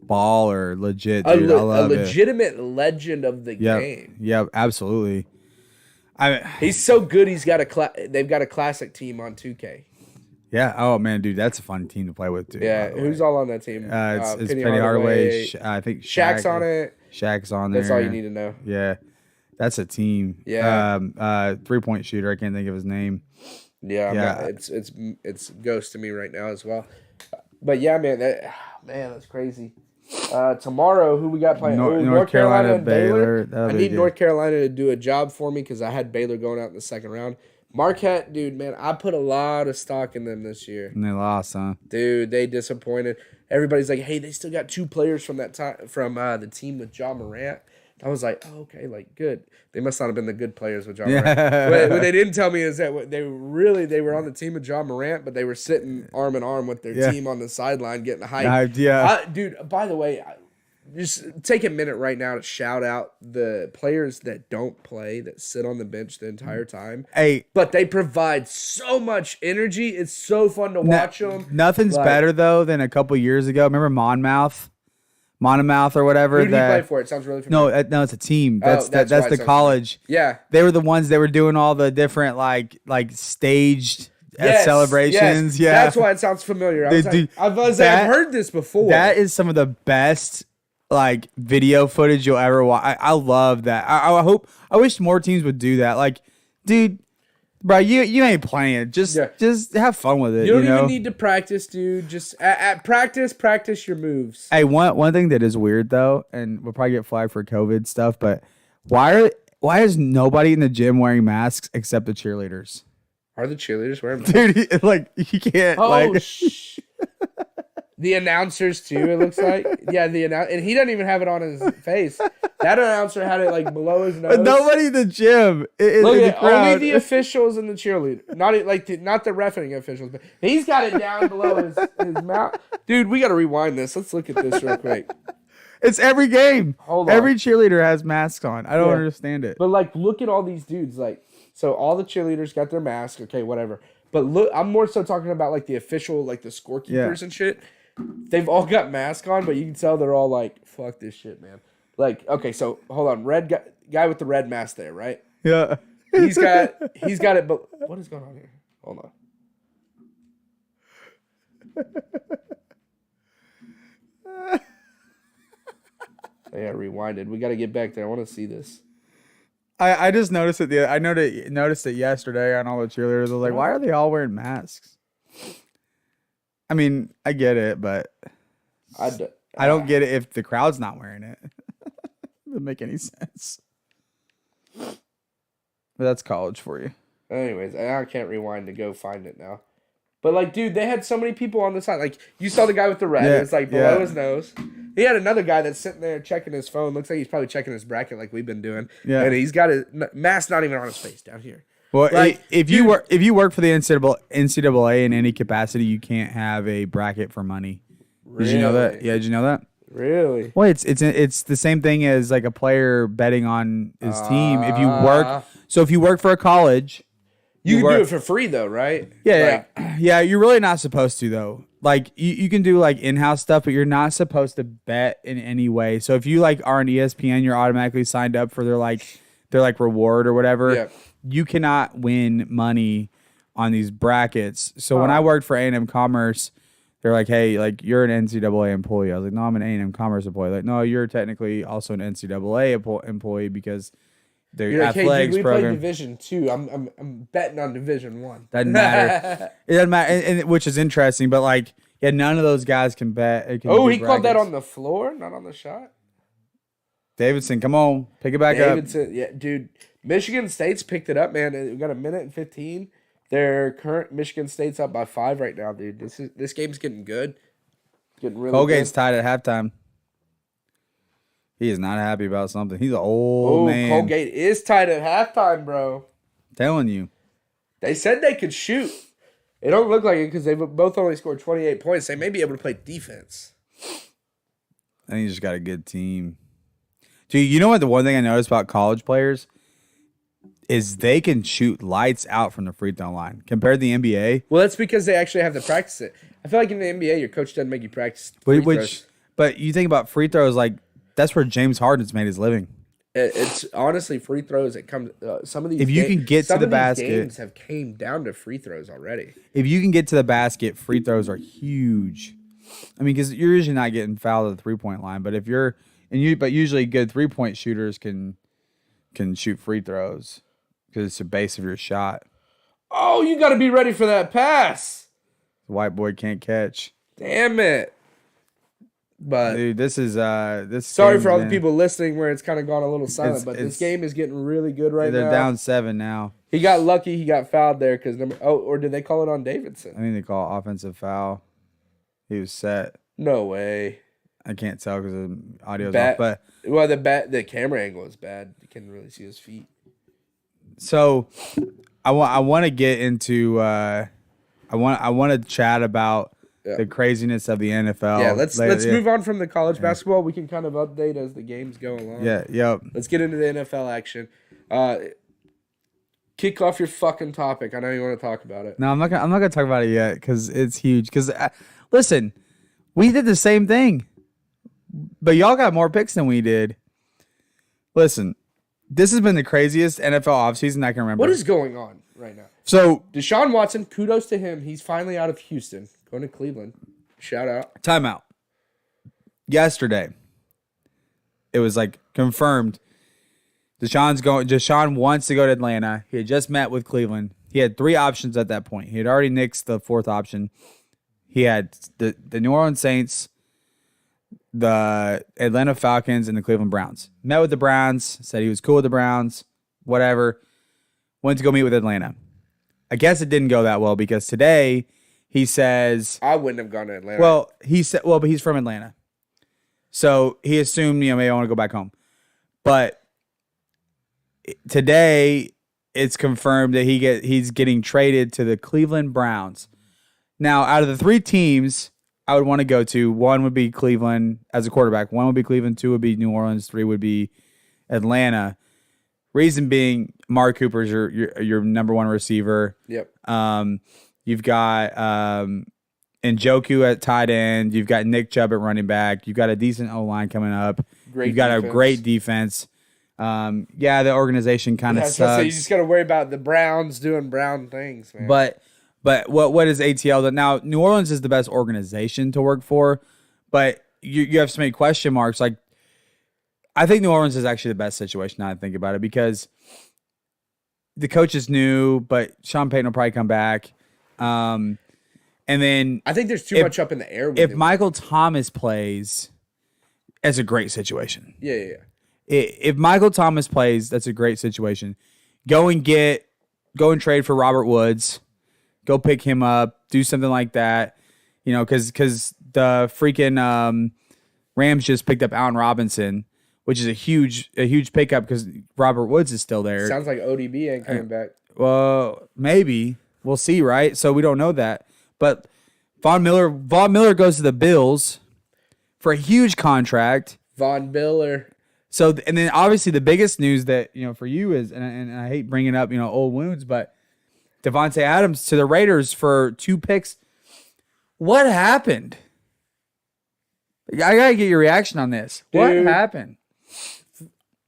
baller, legit. Dude, I love a legitimate legend of the game. Yeah, absolutely. He's so good. They've got a classic team on 2K. Yeah. Oh man, dude, that's a fun team to play with, dude. Yeah. Who's all on that team? It's Penny Hardaway. I think Shaq's on it. Shaq's on there. That's all you need to know. Yeah, that's a team. Yeah. 3-point shooter. I can't think of his name. Yeah. It's ghost to me right now as well. But yeah, man. That's crazy. Tomorrow, who we got playing? North Carolina and Baylor. I need North Carolina to do a job for me because I had Baylor going out in the second round. Marquette, dude, man, I put a lot of stock in them this year. And they lost, huh? Dude, they disappointed. Everybody's like, hey, they still got 2 players from that time from the team with Ja Morant. I was like, oh, okay, like good. They must not have been the good players with Ja Morant. What they didn't tell me is that they were on the team with Ja Morant, but they were sitting arm in arm with their team on the sideline getting hyped. Dude, by the way, just take a minute right now to shout out the players that don't play, that sit on the bench the entire time. But they provide so much energy. It's so fun to watch them. Nothing's better, though, than a couple years ago. Remember Monmouth or whatever? Who did he play for? It sounds really familiar. No, it's a team. That's the college. Yeah. They were the ones that were doing all the different, like staged celebrations. Yes. Yeah. That's why it sounds familiar. I've heard this before. That is some of the best like video footage you'll ever watch. I love that. I wish more teams would do that. Like, dude, bro, you ain't playing. Just have fun with it. You don't even need to practice, dude. Just at practice your moves. Hey, one thing that is weird though, and we'll probably get flagged for COVID stuff, but why is nobody in the gym wearing masks except the cheerleaders? Are the cheerleaders wearing masks? Dude, like you can't. The announcers too, it looks like. Yeah, and he doesn't even have it on his face. That announcer had it like below his nose. But nobody in the gym. Only the officials and the cheerleader. Not the refereeing officials, but he's got it down below his mouth. Dude, we got to rewind this. Let's look at this real quick. It's every game. Hold on. Every cheerleader has masks on. I don't understand it. But like, look at all these dudes. Like, so all the cheerleaders got their masks. Okay, whatever. But look, I'm more so talking about like the official, like the scorekeepers and shit. They've all got masks on, but you can tell they're all like, fuck this shit, man. Like, okay, so hold on. Guy with the red mask there, right? Yeah. He's got it, but what is going on here? Hold on. Yeah, rewinded. We got to get back there. I want to see this. I just noticed it. I noticed it yesterday on all the cheerleaders. I was like, why are they all wearing masks? I mean, I get it, but I don't get it if the crowd's not wearing it. Doesn't make any sense. But that's college for you. Anyways, I can't rewind to go find it now. But like, dude, they had so many people on the side. Like, you saw the guy with the red. It's like below his nose. He had another guy that's sitting there checking his phone. Looks like he's probably checking his bracket like we've been doing. Yeah. And he's got his mask not even on his face down here. Well, like, if you work for the NCAA in any capacity, you can't have a bracket for money. Really? Did you know that? Yeah, did you know that? Really? Well, it's the same thing as like a player betting on his team. If you work for a college, you can do it for free though, right? Yeah, yeah. You're really not supposed to though. Like you can do like in-house stuff, but you're not supposed to bet in any way. So if you like are on ESPN, you're automatically signed up for their reward or whatever. Yeah. You cannot win money on these brackets. So when I worked for A&M Commerce, they're like, hey, like you're an NCAA employee. I was like, no, I'm an A&M Commerce employee. Like, no, you're technically also an NCAA employee because they're athletics we program. Play Division II. I'm betting on Division I. Doesn't matter. It doesn't matter, and which is interesting. But like, yeah, none of those guys can bet. He called that on the floor, not on the shot. Davidson, come on, pick it back up. Yeah, dude. Michigan State's picked it up, man. We got a minute and 15. Their current Michigan State's up by 5 right now, dude. This game's getting good. Getting really Colgate's good. tied at halftime. He is not happy about something. He's an old man. Colgate is tied at halftime, bro. Telling you. They said they could shoot. It don't look like it because they both only scored 28 points. They may be able to play defense. I think you just got a good team. Dude, you know what? The one thing I noticed about college players is they can shoot lights out from the free throw line compared to the NBA. Well, that's because they actually have to practice it. I feel like in the NBA, your coach doesn't make you practice free throws. But you think about free throws, like that's where James Harden's made his living. It's honestly free throws. It comes some of these. If you can get to the basket, games have came down to free throws already. If you can get to the basket, free throws are huge. I mean, because you're usually not getting fouled at the 3-point line, but but usually good 3-point shooters can shoot free throws because it's the base of your shot. Oh, you got to be ready for that pass. The white boy can't catch. Damn it. But Dude, this is this. sorry game's for all the been- people listening where it's kind of gone a little silent. But this it's- game is getting really good right They're now. down 7 now. He got lucky. He got fouled there because or did they call it on Davidson? I think they call it offensive foul. He was set. No way. I can't tell because the audio's Bad. off. But Well, the camera angle is bad. You can't really see his feet. so I want to get into I want to chat about the craziness of the NFL. Yeah, let's later. move on from the college basketball. We can kind of update as the games go along. Yeah, yep. Let's get into the NFL action. Kick off your fucking topic. I know you want to talk about it. No, I'm not gonna talk about it yet because it's huge. Because listen, we did the same thing, but y'all got more picks than we did. Listen, this has been the craziest NFL offseason I can remember. What is going on right now? So Deshaun Watson, kudos to him. He's finally out of Houston, going to Cleveland. Shout out. timeout. Yesterday, it was like confirmed. Deshaun wants to go to Atlanta. He had just met with Cleveland. He had 3 options at that point. He had already nixed the 4th option. He had the New Orleans Saints, the Atlanta Falcons, and the Cleveland Browns. Met with the Browns, said he was cool with the Browns, whatever. Went to go meet with Atlanta. I guess it didn't go that well because today he says, I wouldn't have gone to Atlanta. well, but he's from Atlanta. So he assumed, maybe I want to go back home. But today it's confirmed that he's getting traded to the Cleveland Browns. Now, out of the 3 teams I would want to go to, 1 would be Cleveland as a quarterback, 1 would be Cleveland, 2 would be New Orleans, 3 would be Atlanta. Reason being, Amari Cooper's your number 1 receiver. Yep. You've got Njoku at tight end. You've got Nick Chubb at running back. You've got a decent O-line coming up. You've got a great defense. The organization kind of sucks. You just got to worry about the Browns doing Brown things, man. But what is ATL? Now, New Orleans is the best organization to work for, but you have so many question marks. Like, I think New Orleans is actually the best situation now I think about it because the coach is new, but Sean Payton will probably come back. And then I think there's too much up in the air. If Michael Thomas plays, it's a great situation. Yeah. If Michael Thomas plays, that's a great situation. Go and trade for Robert Woods. Go pick him up. Do something like that. Because the freaking Rams just picked up Allen Robinson, which is a huge pickup because Robert Woods is still there. Sounds like ODB ain't coming back. Well, maybe. We'll see, right? So we don't know that. But Von Miller goes to the Bills for a huge contract. Von Miller. So, and then obviously the biggest news that, for you is, and I hate bringing up, old wounds, but Davante Adams to the Raiders for 2 picks. What happened? I got to get your reaction on this. Dude, what happened?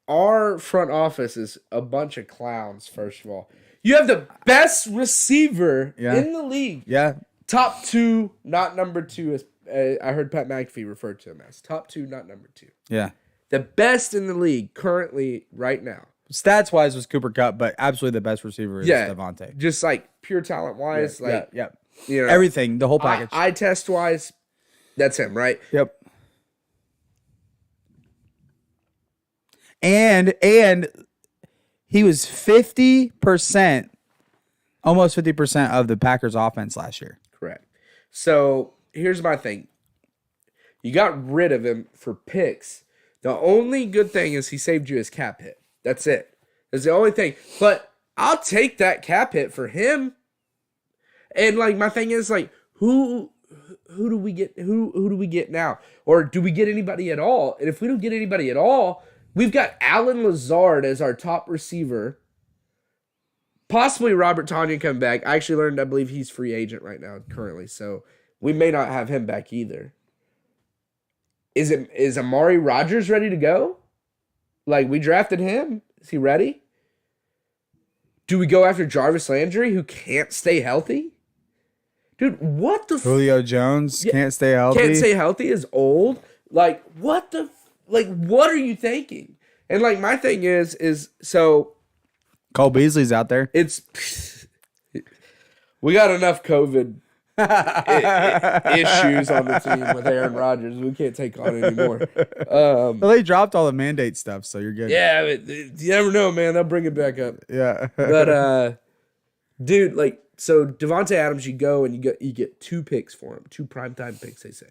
Our front office is a bunch of clowns, first of all. You have the best receiver in the league. Yeah. Top 2, not number 2. As I heard Pat McAfee referred to him as. Top 2, not number 2. Yeah. The best in the league currently right now. Stats wise was Cooper Kupp, but absolutely the best receiver is Davante. Just like pure talent wise, Everything, the whole package. Eye test wise, that's him, right? Yep. And he was 50%, almost 50% of the Packers offense last year. Correct. So here's my thing. You got rid of him for picks. The only good thing is he saved you his cap hit. That's it. That's the only thing. But I'll take that cap hit for him. And my thing is who do we get? Who do we get now? Or do we get anybody at all? And if we don't get anybody at all, we've got Alan Lazard as our top receiver. Possibly Robert Tonyan coming back. I actually learned, I believe he's free agent right now currently. So we may not have him back either. Is Amari Rodgers ready to go? We drafted him. Is he ready? Do we go after Jarvis Landry, who can't stay healthy? Dude, what the Julio Jones can't stay healthy. Can't stay healthy, is old. What are you thinking? And my thing is so Cole Beasley's out there. we got enough COVID issues on the team with Aaron Rodgers. We can't take on anymore. Well, they dropped all the mandate stuff, so you're good. Yeah, but you never know, man. They'll bring it back up. Yeah. But dude, like, so Davante Adams, you go and you get 2 picks for him, 2 primetime picks, they say.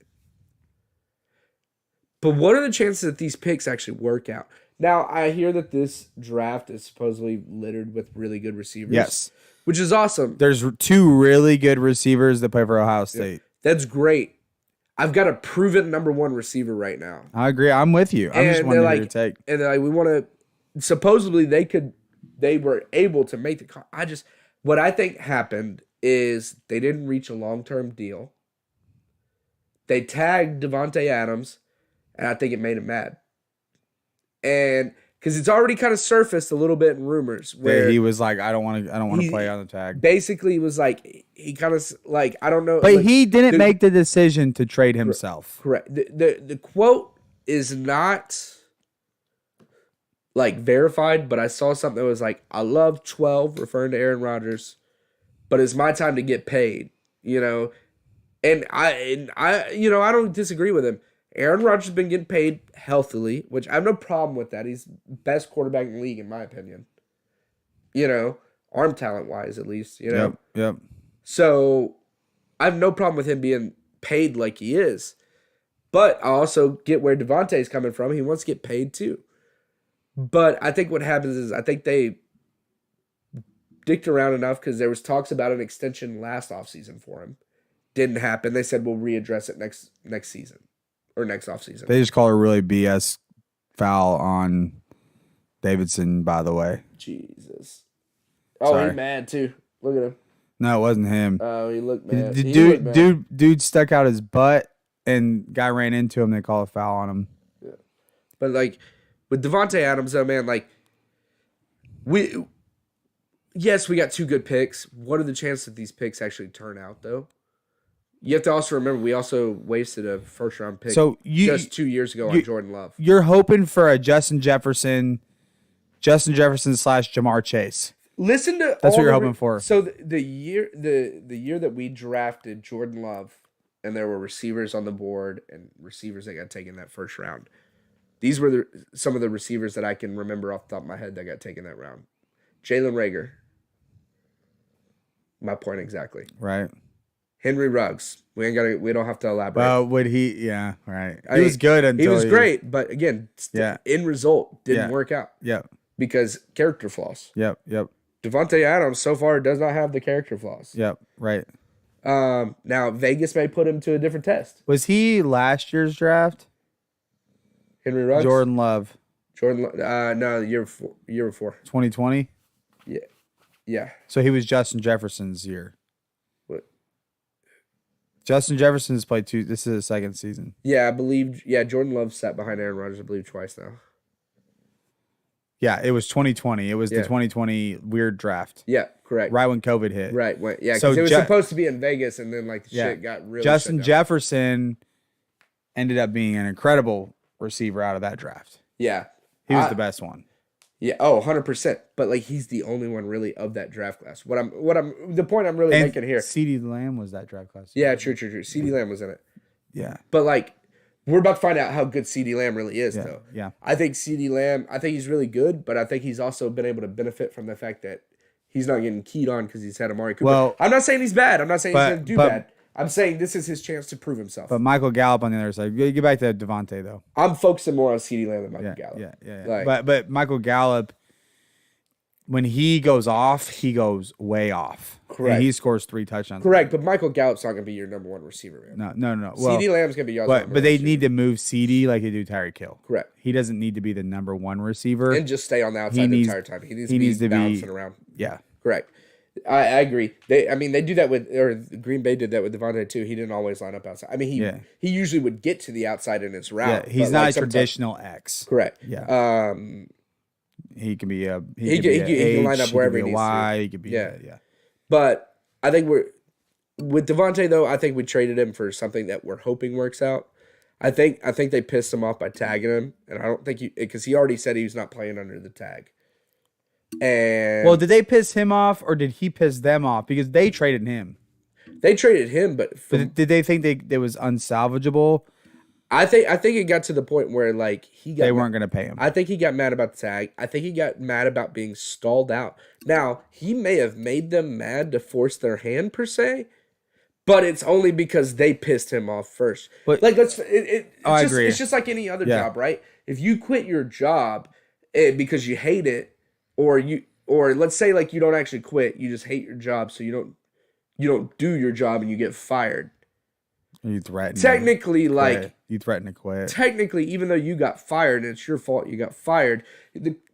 But what are the chances that these picks actually work out? Now, I hear that this draft is supposedly littered with really good receivers. Yes. Which is awesome. There's 2 really good receivers that play for Ohio State. That's great. I've got a proven number 1 receiver right now. I agree. I'm with you. I'm just wondering who to take. And they're like, we want to. Supposedly, they were able to make the. What I think happened is they didn't reach a long-term deal. They tagged Davante Adams, and I think it made him mad. And because it's already kind of surfaced a little bit in rumors where he was like, I don't want to play on the tag. Basically, was like he kind of like, I don't know, but like, he didn't make the decision to trade himself. Correct. The quote is not like verified, but I saw something that was like, I love 12, referring to Aaron Rodgers, but it's my time to get paid, and I I don't disagree with him. Aaron Rodgers has been getting paid healthily, which I have no problem with that. He's best quarterback in the league, in my opinion. Arm talent wise, at least. Yep. So I have no problem with him being paid like he is. But I also get where Davante's coming from. He wants to get paid too. But I think what happens is I think they dicked around enough because there was talks about an extension last offseason for him. Didn't happen. They said we'll readdress it next season. Or next offseason. They just call a really BS foul on Davidson, by the way. Jesus. Oh, he's mad too. Look at him. No, it wasn't him. Oh, he looked mad. Dude stuck out his butt and guy ran into him. They call a foul on him. Yeah. But like with Davante Adams, though, man, like we got 2 good picks. What are the chances that these picks actually turn out, though? You have to also remember we also wasted a first-round pick just 2 years ago on Jordan Love. You're hoping for a Justin Jefferson / Jamar Chase. Listen to that's what you're hoping for. So the year that we drafted Jordan Love, and there were receivers on the board and receivers that got taken that first round. These were some of the receivers that I can remember off the top of my head that got taken that round. Jalen Reagor. My point exactly. Right. Henry Ruggs. We don't have to elaborate. Well, would he? Yeah, right. He was good until he was great, but again, end result didn't work out. Yep. Because character flaws. Yep. Davante Adams so far does not have the character flaws. Yep. Right. Now Vegas may put him to a different test. Was he last year's draft? Henry Ruggs. Jordan Love. No, year before. 2020. Yeah. So he was Justin Jefferson's year. What? Justin Jefferson's played 2. This is his second season. Yeah, I believe. Yeah, Jordan Love sat behind Aaron Rodgers, I believe, twice now. Yeah, it was 2020. It was the 2020 weird draft. Yeah, correct. Right when COVID hit. Right. Yeah, because it was supposed to be in Vegas, and then like the shit got really. Justin Jefferson ended up being an incredible receiver out of that draft. Yeah, he was the best one. Yeah. Oh, 100%. But like, he's the only one really of that draft class. The point I'm really making here. CeeDee Lamb was that draft class. Yeah, true. CeeDee Lamb was in it. Yeah. But like, we're about to find out how good CeeDee Lamb really is, though. Yeah. I think CeeDee Lamb, he's really good, but I think he's also been able to benefit from the fact that he's not getting keyed on because he's had Amari Cooper. Well, I'm not saying he's bad. I'm not saying he's going to do bad. I'm saying this is his chance to prove himself. But Michael Gallup on the other side. Get back to Davante, though. I'm focusing more on CeeDee Lamb than Michael Gallup. Yeah. Like, but Michael Gallup, when he goes off, he goes way off. Correct. And he scores 3 touchdowns. Correct, but Michael Gallup's not going to be your number 1 receiver, man. No. Well, CeeDee Lamb's going to be your number 1 But they receiver. need to move CeeDee like they do Tyreek Hill. Correct. He doesn't need to be the number 1 receiver. And just stay on the outside the entire time. He needs to be bouncing around. Yeah. Correct. I agree. They do that Green Bay did that with Davante too. He didn't always line up outside. I mean, he usually would get to the outside in his route. Yeah, he's not a traditional X. Correct. Yeah. He can be a he can line up wherever he needs to. He could be yeah. But I think with Davante though. I think we traded him for something that we're hoping works out. I think they pissed him off by tagging him, and I don't think because he already said he was not playing under the tag. And well, did they piss him off or did he piss them off? Because they traded him. They traded him, but Did they think it was unsalvageable? I think it got to the point where like they weren't going to pay him. I think he got mad about the tag. I think he got mad about being stalled out. Now, he may have made them mad to force their hand per se, but it's only because they pissed him off first. But like I agree. It's just like any other job, right? If you quit your job because you hate it, or let's say like you don't actually quit, you just hate your job, so you don't do your job and you get fired. You threaten. Technically, like you threaten to quit. Technically, even though you got fired and it's your fault you got fired,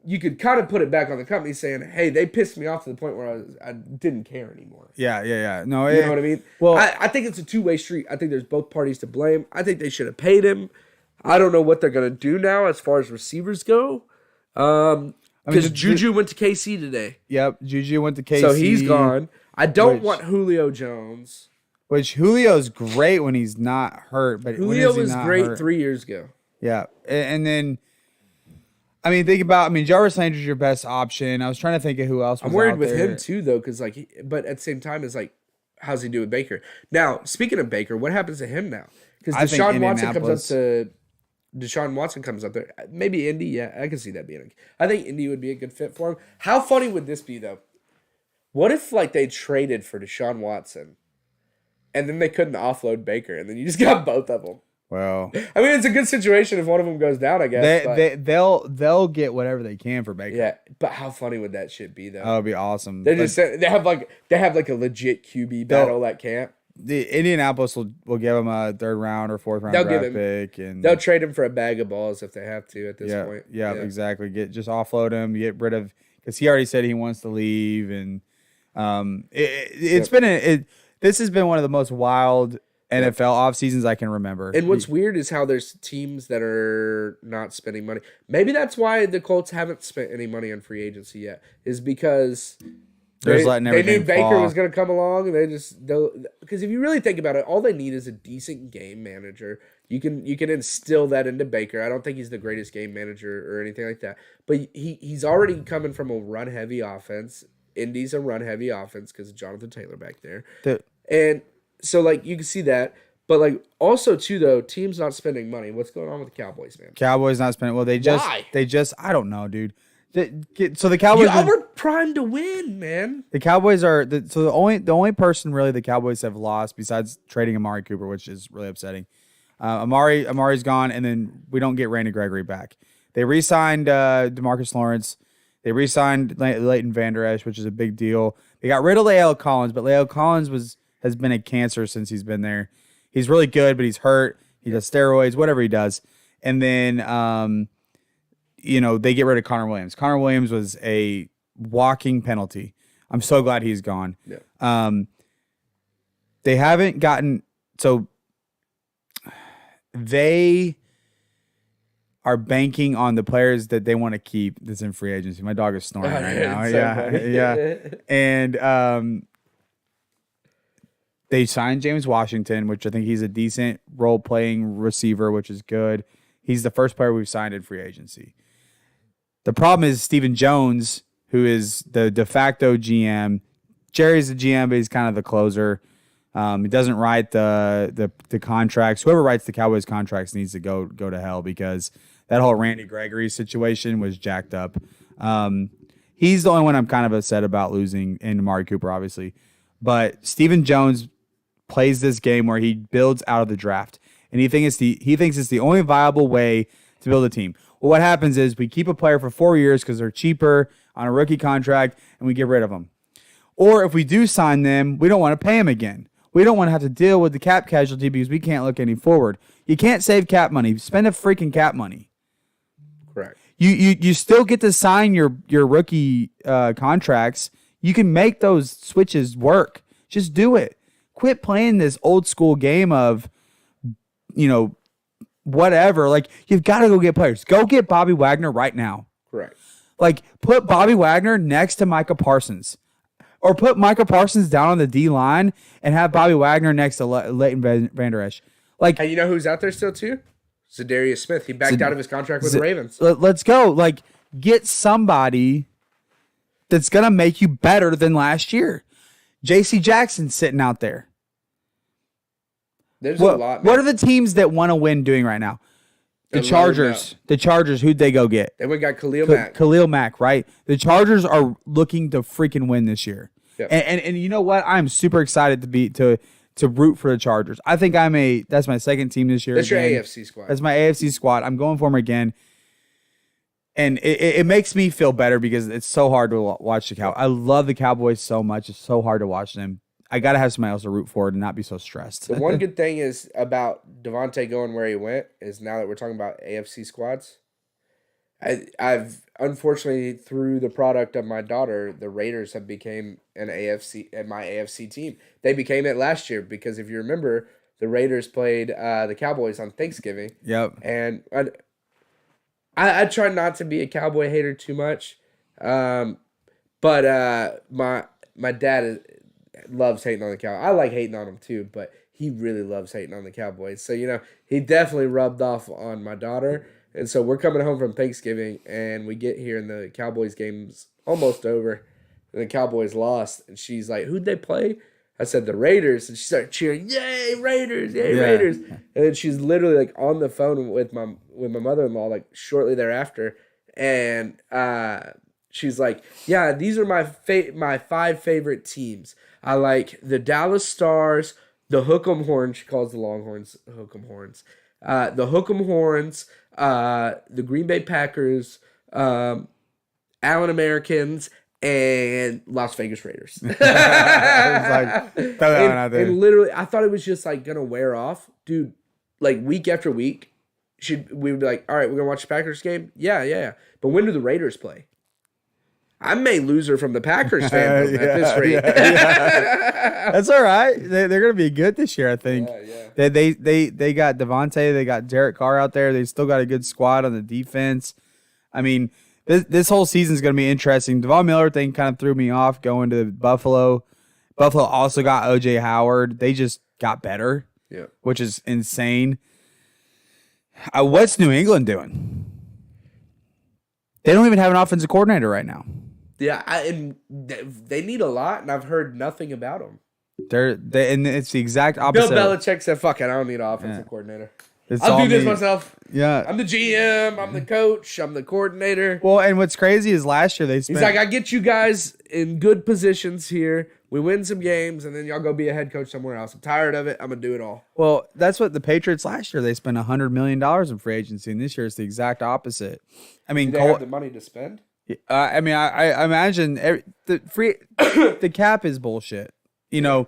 you could kind of put it back on the company saying, "Hey, they pissed me off to the point where I didn't care anymore." Yeah. No, you know what I mean. Well, I think it's a two-way street. I think there's both parties to blame. I think they should have paid him. I don't know what they're gonna do now as far as receivers go. Because Juju went to KC today. Yep, Juju went to KC, so he's gone. I don't want Julio Jones. Which Julio's great when he's not hurt, but Julio was great hurt? 3 years ago. Yeah, and then, think about, Jarvis Landry's your best option. I was trying to think of who else was I'm worried out with there. him too, though, because but at the same time, it's like, how's he do with Baker? Now, speaking of Baker, what happens to him now? Because Deshaun Watson comes up there. Maybe Indy, yeah, I can see that being. I think Indy would be a good fit for him. How funny would this be, though? What if like they traded for Deshaun Watson? And then they couldn't offload Baker, and then you just got both of them. Well, it's a good situation if one of them goes down, I guess. They'll get whatever they can for Baker. Yeah, but how funny would that shit be though? That would be awesome. They have like a legit QB battle at camp. The Indianapolis will give him a 3rd round or 4th round draft pick, and they'll trade him for a bag of balls if they have to at this point. Yeah, exactly. Just offload him, get rid of, because he already said he wants to leave, and this has been one of the most wild NFL off seasons I can remember. And what's weird is how there's teams that are not spending money. Maybe that's why the Colts haven't spent any money on free agency yet, is because they knew Baker was going to come along, and because if you really think about it, all they need is a decent game manager. You can instill that into Baker. I don't think he's the greatest game manager or anything like that, but he's already coming from a run heavy offense. Indy's a run heavy offense because of Jonathan Taylor back there. And so like you can see that, but like also too though, teams not spending money. What's going on with the Cowboys, man? Cowboys not spending. Well, they just I don't know, dude. So the Cowboys were primed to win, man. The Cowboys are the only person really the Cowboys have lost besides trading Amari Cooper, which is really upsetting. Amari's gone, and then we don't get Randy Gregory back. They re-signed DeMarcus Lawrence. They re-signed Leighton Vander Esch, which is a big deal. They got rid of La'el Collins, but La'el Collins has been a cancer since he's been there. He's really good, but he's hurt. He does steroids, whatever he does. And then, they get rid of Connor Williams. Connor Williams was a walking penalty. I'm so glad he's gone. Yeah. They haven't gotten – so they – are banking on the players that they want to keep that's in free agency. My dog is snoring right now. Yeah. And they signed James Washington, which I think he's a decent role-playing receiver, which is good. He's the first player we've signed in free agency. The problem is Stephen Jones, who is the de facto GM. Jerry's the GM, but he's kind of the closer. He doesn't write the contracts. Whoever writes the Cowboys contracts needs to go to hell, because that whole Randy Gregory situation was jacked up. He's the only one I'm kind of upset about losing, and Amari Cooper, obviously. But Stephen Jones plays this game where he builds out of the draft, and he thinks it's the only viable way to build a team. Well, what happens is we keep a player for 4 years because they're cheaper on a rookie contract, and we get rid of them. Or if we do sign them, we don't want to pay them again. We don't want to have to deal with the cap casualty because we can't look any forward. You can't save cap money. Spend the freaking cap money. Correct. You still get to sign your rookie contracts. You can make those switches work. Just do it. Quit playing this old school game of, whatever. Like, you've got to go get players. Go get Bobby Wagner right now. Correct. Like, put Bobby Wagner next to Micah Parsons. Or put Micah Parsons down on the D-line and have Bobby Wagner next to Leighton Vander Esch. Like, and you know who's out there still too? Zadarius Smith. He backed out of his contract with the Ravens. Let's go. Like, get somebody that's going to make you better than last year. J.C. Jackson's sitting out there. There's a lot, man. What are the teams that want to win doing right now? The Chargers. The Chargers, who'd they go get? They went and got Khalil Mack. Khalil Mack, right? The Chargers are looking to freaking win this year. Yeah. And you know what? I'm super excited to root for the Chargers. I think that's my second team this year. That's again. your AFC squad. That's my AFC squad. I'm going for them again. And it makes me feel better because it's so hard to watch the Cowboys. I love the Cowboys so much. It's so hard to watch them. I got to have somebody else to root for and not be so stressed. The one good thing is about Davante going where he went is now that we're talking about AFC squads, I've unfortunately through the product of my daughter, the Raiders have became my AFC team. They became it last year because if you remember, the Raiders played the Cowboys on Thanksgiving. Yep. And I try not to be a Cowboy hater too much, but my dad loves hating on the Cowboys. I like hating on them too, but he really loves hating on the Cowboys. So, he definitely rubbed off on my daughter. And so we're coming home from Thanksgiving, and we get here, and the Cowboys game's almost over. And the Cowboys lost, and she's like, "Who'd they play?" I said, "The Raiders." And she started cheering, "Yay, Raiders! Yay, Raiders!" And then she's literally like on the phone with my mother-in-law like shortly thereafter, and she's like, "Yeah, these are my 5 favorite teams. I like the Dallas Stars, the Hook'em Horns." She calls the Longhorns Hook'em Horns. The Hook'em Horns, the Green Bay Packers, Allen Americans, and Las Vegas Raiders. And literally, I thought it was just like gonna wear off, dude. Like week after week, we would be like, "All right, we're gonna watch the Packers game." Yeah. But when do the Raiders play? I may lose her from the Packers fan at this rate. That's all right. They're going to be good this year, I think. Yeah. They got Davante. They got Derek Carr out there. They still got a good squad on the defense. I mean, this whole season is going to be interesting. Devon Miller thing kind of threw me off going to Buffalo. Buffalo also got O.J. Howard. They just got better, which is insane. What's New England doing? They don't even have an offensive coordinator right now. Yeah, and they need a lot, and I've heard nothing about them. And it's the exact opposite. Bill Belichick said, "Fuck it, I don't need an offensive coordinator. I'll do this myself. Yeah, I'm the GM, I'm the coach, I'm the coordinator." Well, and what's crazy is last year he's like, "I get you guys in good positions here. We win some games, and then y'all go be a head coach somewhere else. I'm tired of it. I'm gonna do it all." Well, that's what the Patriots last year. They spent $100 million in free agency, and this year it's the exact opposite. I mean, do they have the money to spend? I mean, I imagine the cap is bullshit. The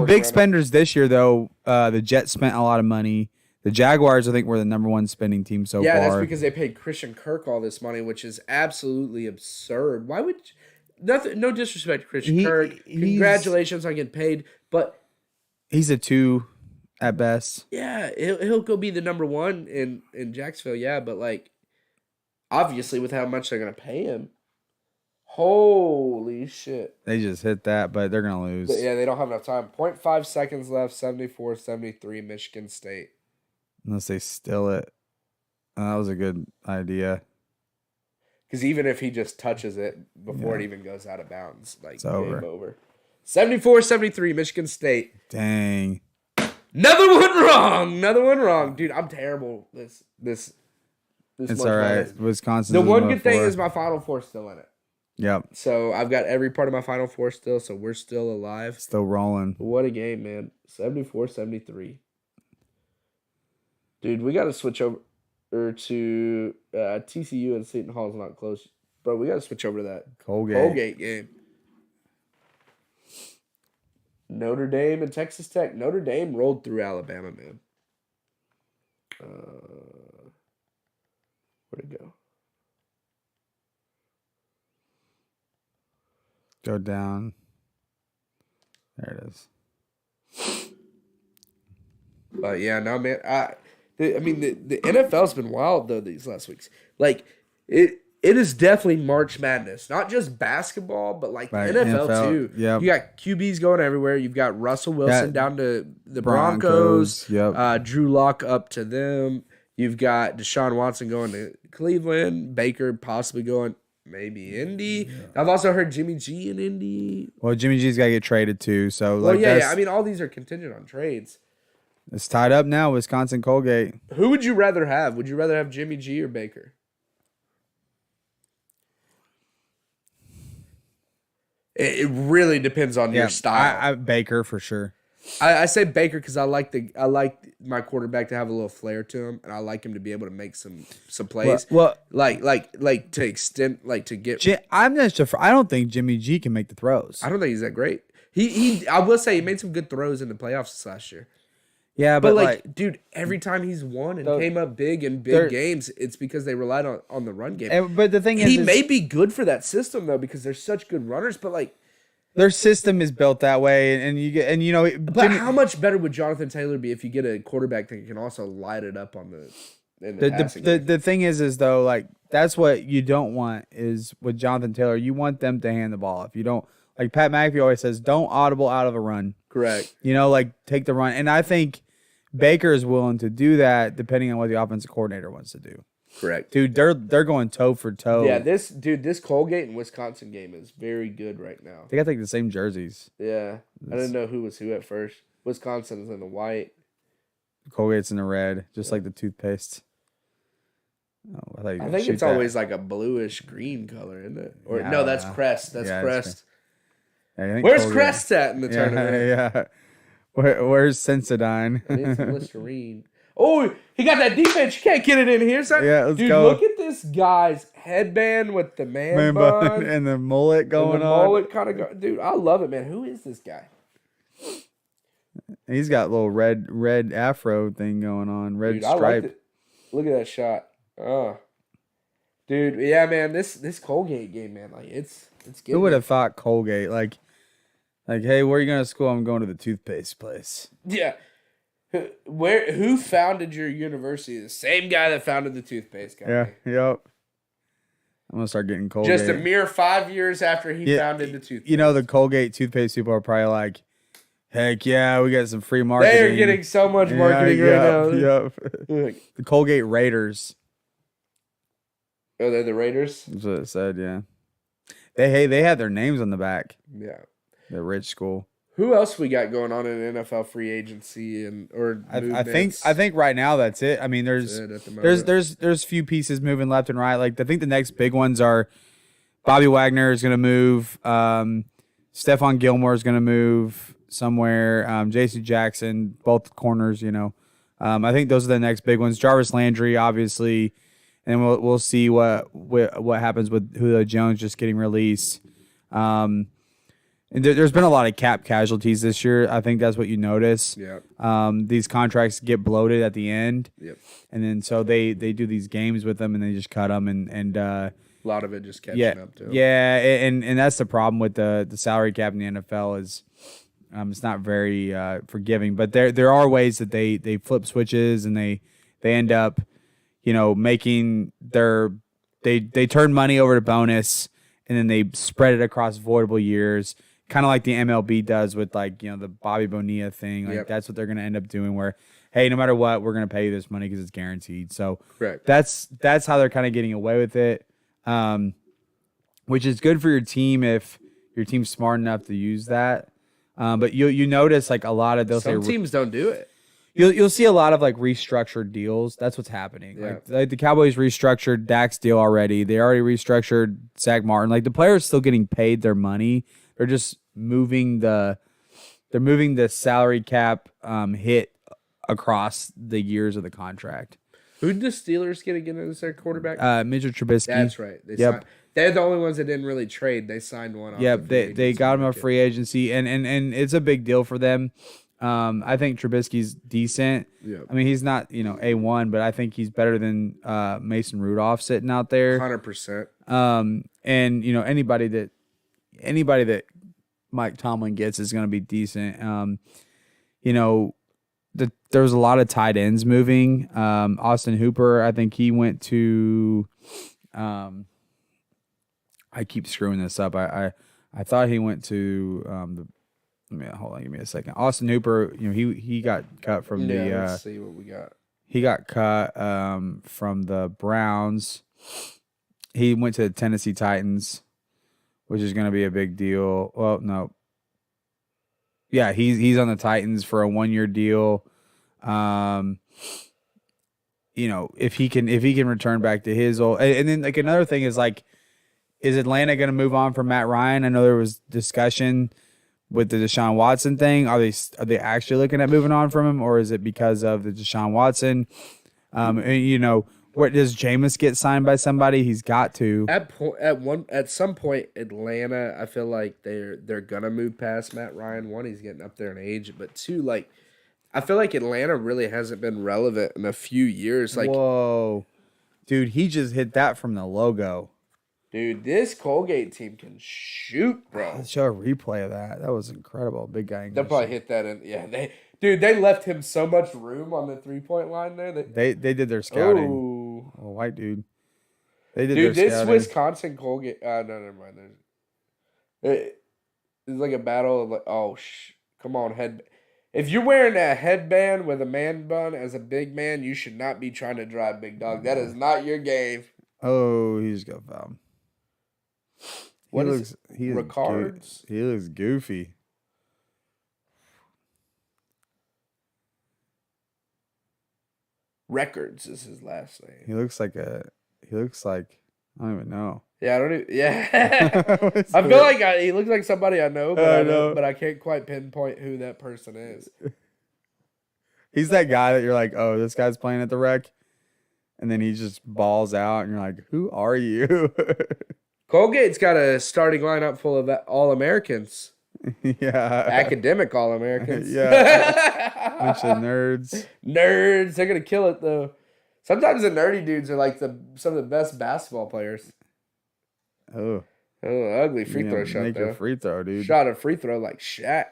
big spenders this year, though, the Jets spent a lot of money. The Jaguars, I think, were the number 1 spending team so far. Yeah, that's because they paid Christian Kirk all this money, which is absolutely absurd. Why would no disrespect to Christian Kirk. Congratulations on getting paid, but he's a 2 at best. Yeah, he'll go be the number 1 in Jacksonville. Yeah, but like obviously with how much they're gonna pay him. Holy shit. They just hit that, but they're going to lose. But yeah, they don't have enough time. 0.5 seconds left, 74-73, Michigan State. Unless they steal it. That was a good idea. Because even if he just touches it before it even goes out of bounds, like, it's game over. 74-73, Michigan State. Dang. Another one wrong. Dude, I'm terrible. This it's all right. Wisconsin. The one good thing is my Final Four still in it. Yep. So I've got every part of my Final Four still, so we're still alive. Still rolling. What a game, man. 74-73. Dude, we got to switch over to TCU and Seton Hall's not close. Bro, we got to switch over to that Colgate game. Notre Dame and Texas Tech. Notre Dame rolled through Alabama, man. Where'd it go? Go down. There it is. But yeah, no, man. I mean, the NFL's been wild though these last weeks. Like it is definitely March Madness, not just basketball, but like the NFL too. Yep. You got QBs going everywhere. You've got Russell Wilson down to the Broncos. Yep. Drew Lock up to them. You've got Deshaun Watson going to Cleveland. Baker possibly going maybe Indy. Yeah. I've also heard Jimmy G in Indy. Well, Jimmy G's got to get traded too. So I mean, all these are contingent on trades. It's tied up now, Wisconsin Colgate. Who would you rather have? Would you rather have Jimmy G or Baker? It really depends on your style. I Baker for sure. I say Baker because I like my quarterback to have a little flair to him, and I like him to be able to make some plays. Well, like to extend, like to get. I'm not sure. I don't think Jimmy G can make the throws. I don't think he's that great. I will say he made some good throws in the playoffs last year. Yeah, but like, dude, every time he's won and came up big in big games, it's because they relied on the run game. But the thing is, he may be good for that system though because they're such good runners, but like. Their system is built that way, But how much better would Jonathan Taylor be if you get a quarterback that can also light it up on the thing is though, like that's what you don't want is with Jonathan Taylor. You want them to hand the ball. If you don't, like Pat McAfee always says, don't audible out of a run. Correct. Like take the run, and I think Baker is willing to do that depending on what the offensive coordinator wants to do. Correct. Dude, they're going toe for toe. Yeah, this Colgate and Wisconsin game is very good right now. They got like the same jerseys. Yeah. I didn't know who was who at first. Wisconsin's in the white. Colgate's in the red, just like the toothpaste. Oh, I think it's always like a bluish green color, isn't it? Or no, that's Crest. That's Crest. Where's Colgate. Crest at in the tournament? Yeah. Where's Sensodyne? I need some Listerine. Oh, he got that defense. You can't get it in here, son. Yeah, let's Dude, go. Look at this guy's headband with the man bun and the mullet going on. Mullet kind of dude, I love it, man. Who is this guy? He's got a little red afro thing going on, red dude, stripe. I liked it. Look at that shot. Oh, dude, yeah, man. This Colgate game, man, like it's good. Who would have thought Colgate? Like, hey, where are you going to school? I'm going to the toothpaste place. Yeah. Who founded your university? The same guy that founded the toothpaste company. Yeah, yep. I'm gonna start getting Colgate. Just a mere 5 years after he founded the toothpaste. The Colgate toothpaste people are probably like, heck yeah, we got some free marketing. They are getting so much marketing right now. Yep. The Colgate Raiders. Oh, they're the Raiders? That's what it said, yeah. They had their names on the back. Yeah. The rich school. Who else we got going on in NFL free agency I think right now that's it. I mean, there's few pieces moving left and right. Like I think the next big ones are Bobby Wagner is going to move. Stephon Gilmore is going to move somewhere. J.C. Jackson, both corners. I think those are the next big ones. Jarvis Landry, obviously, and we'll see what happens with Julio Jones just getting released. And there's been a lot of cap casualties this year. I think that's what you notice. Yeah. These contracts get bloated at the end. Yep. And then so they do these games with them and they just cut them and a lot of it just catching up to. Yeah, and that's the problem with the salary cap in the NFL is it's not very forgiving. But there are ways that they flip switches and they end up making they turn money over to bonus and then they spread it across voidable years. Kind of like the MLB does with the Bobby Bonilla thing. Like that's what they're going to end up doing where, hey, no matter what, we're going to pay you this money because it's guaranteed. So that's how they're kind of getting away with it, which is good for your team if your team's smart enough to use that. But you notice a lot of those teams don't do it. You'll see a lot of restructured deals. That's what's happening. Yeah. Like the Cowboys restructured Dak's deal already. They already restructured Zach Martin. The players still getting paid their money. They're just moving the salary cap hit across the years of the contract. Who did the Steelers get again as their quarterback? Mitchell Trubisky. That's right. They're the only ones that didn't really trade. They signed one. Yep. They got him a free agency, and it's a big deal for them. I think Trubisky's decent. Yep. I mean, he's not A1, but I think he's better than Mason Rudolph sitting out there. 100%. And anybody that Mike Tomlin gets is going to be decent. There was a lot of tight ends moving. Austin Hooper, I think he went to. I keep screwing this up. I thought he went to hold on, give me a second. Austin Hooper, he got cut from the. Let's see what we got. He got cut from the Browns. He went to the Tennessee Titans, which is going to be a big deal. Well, no. Yeah, he's on the Titans for a 1-year deal. If he can return back to his old, and then like another thing is like, is Atlanta going to move on from Matt Ryan? I know there was discussion with the Deshaun Watson thing. Are they actually looking at moving on from him, or is it because of the Deshaun Watson? Where does Jameis get signed by somebody? He's got to. At some point, Atlanta, I feel like they're gonna move past Matt Ryan. One, he's getting up there in age, but two, like I feel like Atlanta really hasn't been relevant in a few years. Like, whoa, dude, he just hit that from the logo. Dude, this Colgate team can shoot, bro. Let's show a replay of that. That was incredible. Big guy. They'll probably hit that in. Yeah, they left him so much room on the 3-point line there. They did their scouting. Oh, white dude. They did dude, their this scouting. Wisconsin Colgate. No, never mind. It's like a battle of like, come on, head. If you're wearing a headband with a man bun as a big man, you should not be trying to drive, big dog. That is not your game. Oh, he just got fouled. Ricard's? He looks goofy. Records is his last name. He looks like I don't even know. Yeah, I don't even. Yeah, I feel like he looks like somebody I know, but I can't quite pinpoint who that person is. He's that guy that you're like, oh, this guy's playing at the Rec, and then he just balls out, and you're like, who are you? Colgate's got a starting lineup full of All-Americans. Yeah. Academic All-Americans. Yeah. Bunch of nerds. Nerds. They're going to kill it, though. Sometimes the nerdy dudes are like some of the best basketball players. Oh, ugly free throw shot, make though. a free throw, dude. Shot a free throw like Shaq.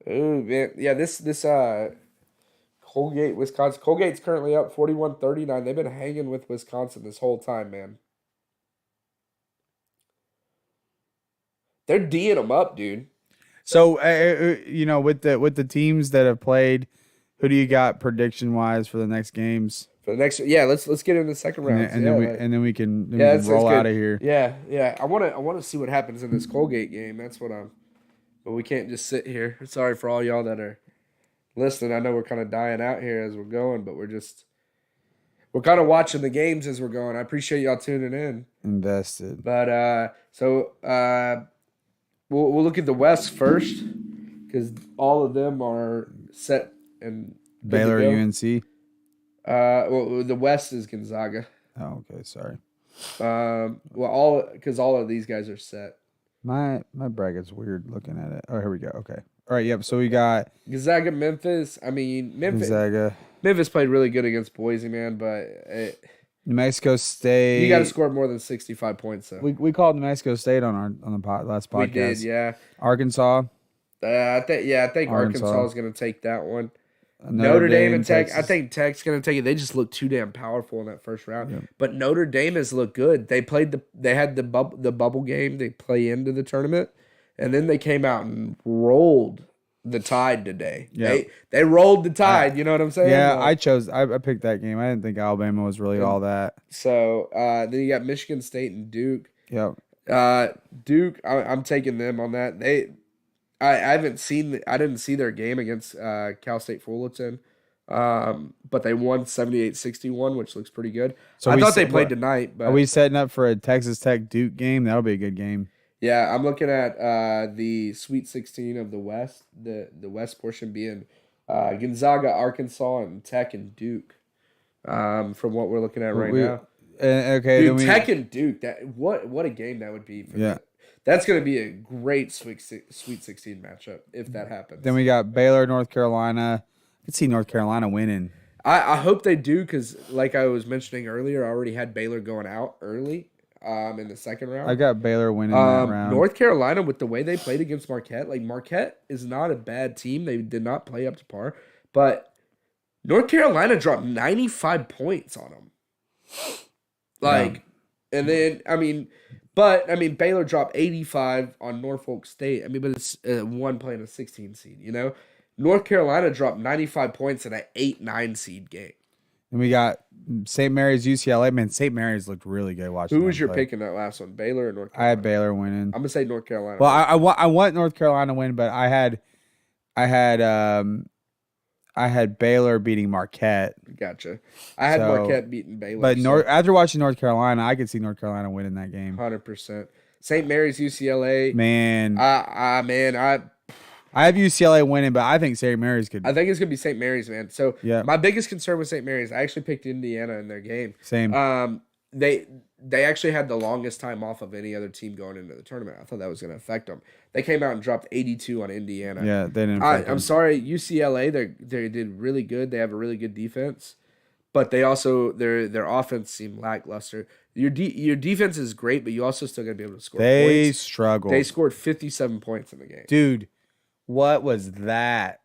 Oh, man. Yeah, this Colgate, Wisconsin. Colgate's currently up 41-39. They've been hanging with Wisconsin this whole time, man. They're D'ing them up, dude. So, with the teams that have played, who do you got prediction wise for the next games? For the next, yeah, let's get into the second round, and then we can roll out of here. Yeah. I want to see what happens in this Colgate game. That's what but we can't just sit here. Sorry for all y'all that are listening. I know we're kind of dying out here as we're going, but we're kind of watching the games as we're going. I appreciate y'all tuning in. Invested. But we'll look at the West first because all of them are set and Baylor, UNC. Well, the West is Gonzaga. Oh, okay, sorry. Because all of these guys are set. My bracket's weird looking at it. Oh, here we go. Okay. All right, yep. So we got Gonzaga, Memphis. I mean, Gonzaga. Memphis played really good against Boise, man, but New Mexico State. You got to score more than 65 points, though. We called New Mexico State on the last podcast. We did, yeah. Arkansas. I think Arkansas is going to take that one. Notre Dame and Tech. I think Tech's going to take it. They just look too damn powerful in that first round. Yep. But Notre Dame has looked good. They had the bubble game. They play into the tournament, and then they came out and rolled the Tide today. Yep. They rolled the Tide. You know what I'm saying? Yeah, I picked that game. I didn't think Alabama was really all that. So then you got Michigan State and Duke. Yep. Duke, I'm taking them on that. I didn't see their game against Cal State Fullerton, but they won 78-61, which looks pretty good. So I thought they played tonight. But are we setting up for a Texas Tech Duke game? That'll be a good game. Yeah, I'm looking at the Sweet 16 of the West, the West portion being Gonzaga, Arkansas, and Tech and Duke. From what we're looking at right now. Okay, dude, Tech and Duke. What a game that would be. That's going to be a great Sweet 16 matchup if that happens. Then we got Baylor, North Carolina. I could see North Carolina winning. I hope they do because, like I was mentioning earlier, I already had Baylor going out early in the second round. I got Baylor winning that round. North Carolina, with the way they played against Marquette, Marquette is not a bad team. They did not play up to par. But North Carolina dropped 95 points on them. And then, Baylor dropped 85 on Norfolk State. But it's one playing a 16 seed, you know? North Carolina dropped 95 points in an 8-9 seed game. And we got St. Mary's, UCLA. Man, St. Mary's looked really good watching. Who was your pick in that last one, Baylor or North Carolina? I had Baylor winning. I'm going to say North Carolina. Well, I want North Carolina to win, but I I had Baylor beating Marquette. Gotcha. I had Marquette beating Baylor. But after watching North Carolina, I could see North Carolina winning that game. 100%. St. Mary's, UCLA. Man. I have UCLA winning, but I think St. Mary's could. I think it's gonna be St. Mary's, man. So yeah. My biggest concern with St. Mary's, I actually picked Indiana in their game. Same. They actually had the longest time off of any other team going into the tournament. I thought that was gonna affect them. They came out and dropped 82 on Indiana. Yeah, they didn't. I'm sorry, UCLA. They did really good. They have a really good defense, but they also their offense seemed lackluster. Your defense is great, but you also still got to be able to score points. They struggled. They scored 57 points in the game. Dude, what was that?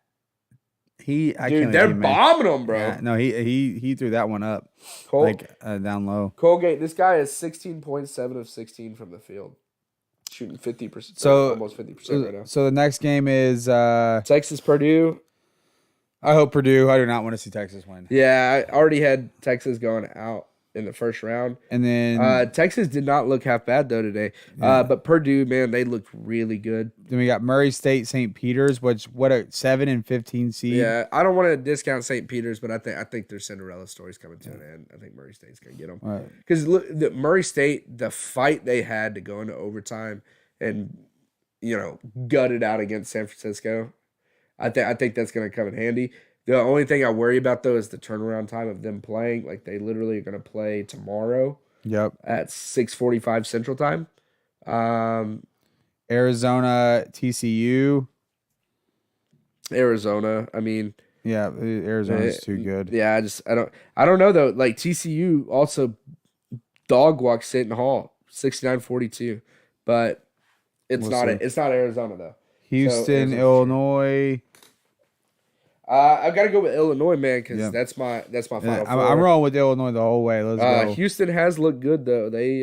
They're bombing them, bro. Yeah, no, he threw that one up, down low. Colgate, this guy is 16.7 of 16 from the field, shooting 50%. So almost 50% right now. So the next game is Texas Purdue. I hope Purdue. I do not want to see Texas win. Yeah, I already had Texas going out in the first round. And then Texas did not look half bad, though, today. Yeah. But Purdue, man, they looked really good. Then we got Murray State, St. Peter's, what a 7 and 15 seed. Yeah, I don't want to discount St. Peter's, but I think their Cinderella story's coming to an end. I think Murray State's going to get them. Because look, Murray State, the fight they had to go into overtime and, gut it out against San Francisco, I think that's going to come in handy. The only thing I worry about, though, is the turnaround time of them playing. Like, they literally are going to play tomorrow. Yep. At 6:45 Central Time. Arizona, TCU. Arizona. I mean. Yeah, Arizona's too good. Yeah, I don't know, though. Like, TCU also dog walked Seton Hall, 69-42. But it's not Arizona, though. Houston, Illinois. I've got to go with Illinois, man, because that's my final four. I'm rolling with Illinois the whole way. Let's go. Houston has looked good though. They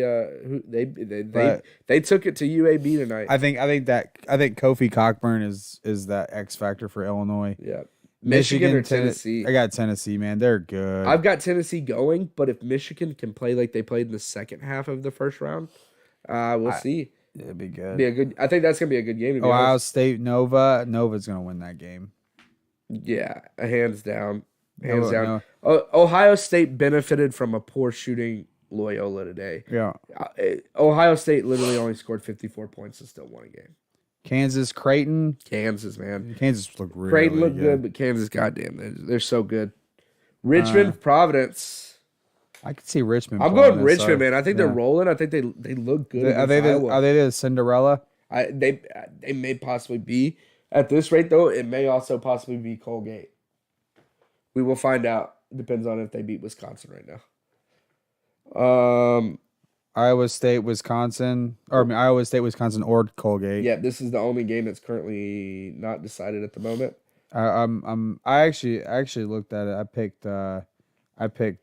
took it to UAB tonight. I think Kofi Cockburn is that X factor for Illinois. Yeah, Michigan or Tennessee. I got Tennessee, man. They're good. I've got Tennessee going, but if Michigan can play like they played in the second half of the first round, we'll see. It'd be good. I think that's gonna be a good game. Ohio State, Nova. Nova's gonna win that game. Yeah, hands down. No. Ohio State benefited from a poor shooting Loyola today. Yeah. Ohio State literally only scored 54 points and still won a game. Kansas, Creighton. Kansas, man. Kansas looked really Creighton looked good, but Kansas, goddamn, they're so good. Richmond, Providence. I could see Richmond. I'm going Richmond, man. I think they're rolling. I think they look good. Are they the Cinderella? They may possibly be. At this rate, though, it may also possibly be Colgate. We will find out. It depends on if they beat Wisconsin right now. Iowa State, Wisconsin, or Colgate. Yeah, this is the only game that's currently not decided at the moment. I actually looked at it. I picked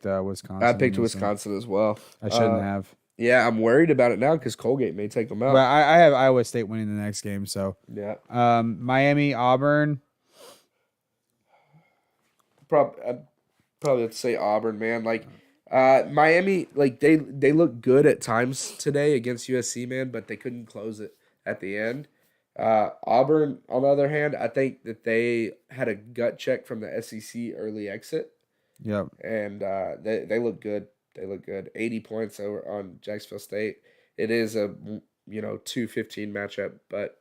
Wisconsin. I picked Wisconsin as well. I shouldn't have. Yeah, I'm worried about it now because Colgate may take them out. But I have Iowa State winning the next game. So yeah. Miami, Auburn. Probably have to say Auburn, man. Like Miami, like they look good at times today against USC, man, but they couldn't close it at the end. Auburn, on the other hand, I think that they had a gut check from the SEC early exit. Yep. And they look good. They look good. 80 points over on Jacksonville State. It is a 2-15 matchup, but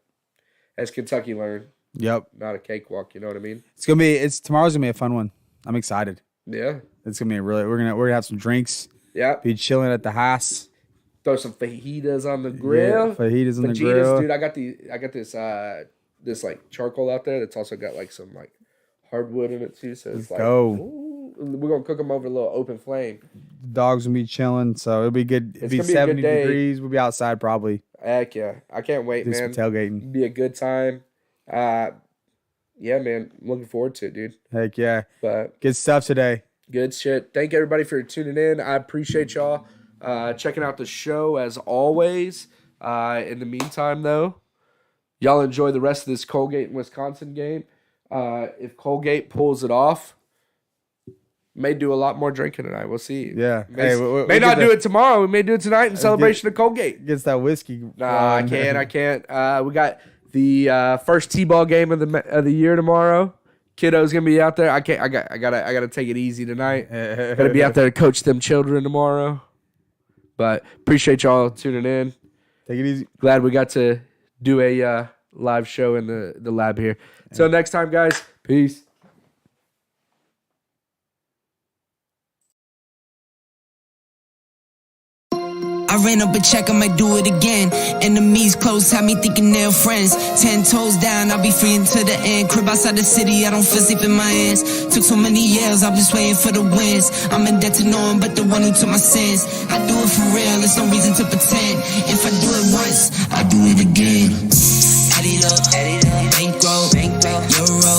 as Kentucky learned, not a cakewalk. You know what I mean? Tomorrow's gonna be a fun one. I'm excited. Yeah, it's gonna be we're gonna have some drinks. Yeah, be chilling at the house. Throw some fajitas on the grill. Yeah, fajitas on the grill, dude. I got this like charcoal out there that's also got like some like hardwood in it too. So it's we're gonna cook them over a little open flame. The dogs will be chilling, so it'll be good. It'll be 70 degrees. We'll be outside probably. Heck yeah, I can't wait, do man. Some tailgating. It'll be a good time. Yeah, man. I'm looking forward to it, dude. Heck yeah. But good stuff today. Good shit. Thank everybody for tuning in. I appreciate y'all checking out the show as always. In the meantime, though, y'all enjoy the rest of this Colgate and Wisconsin game. If Colgate pulls it off, may do a lot more drinking tonight. We'll see. Yeah. May not do it tomorrow. We may do it tonight in celebration of Colgate. Gets that whiskey. Nah, I can't. We got the first T-ball game of the year tomorrow. Kiddo's gonna be out there. I gotta take it easy tonight. Gotta be out there to coach them children tomorrow. But appreciate y'all tuning in. Take it easy. Glad we got to do a live show in the lab here. Till next time, guys. Peace. I ran up a check, I might do it again. Enemies close, had me thinking they're friends. 10 toes down, I'll be free until the end. Crib outside the city, I don't feel safe in my hands. Took so many years, I'm just waiting for the wins. I'm in debt to no one but the one who took my sins. I do it for real, there's no reason to pretend. If I do it once, I do it again. Add it up, bankroll, euro,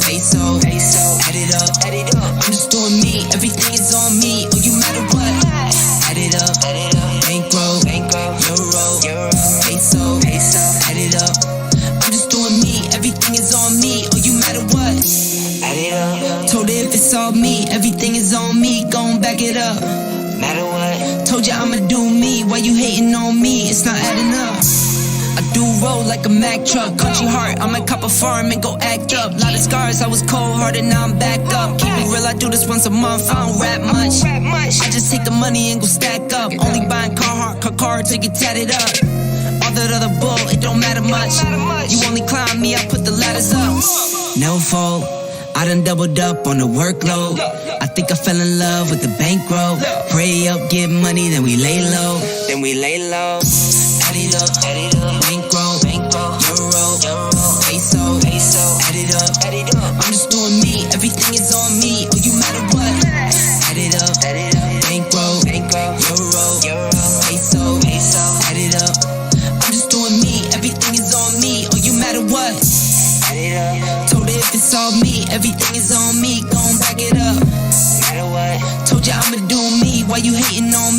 peso, add it up. I'm just doing me, everything is on me. Oh, you matter what? Add it up, bankroll, euro, peso, add it up. I'm just doing me, everything is on me. Oh, you matter what? Add it up. Told her if it's all me, everything is on me. Gon' back it up. Matter what? Told you I'ma do me. Why you hating on me? It's not adding up. I do roll like a Mack truck. Country heart, I might cop a farm and go act up. Lot of scars, I was cold-hearted, now I'm back up. Keep it real, I do this once a month, I don't rap much. I just take the money and go stack up. Only buying car to get tatted up. All that other bull, it don't matter much. You only climb me, I put the ladders up. No fault, I done doubled up on the workload. I think I fell in love with the bankroll. Pray up, get money, then we lay low. Add it up, bankroll, euro, peso, add it up. I'm just doing me, everything is on me. Oh, you matter what? Add it up, bankroll, euro, peso, add it up. I'm just doing me, everything is on me. Oh, you matter what? Add it up. Told her if it's all me, everything is on me. Gon' back it up. Matter what? Told you I'ma do me. Why you hating on me?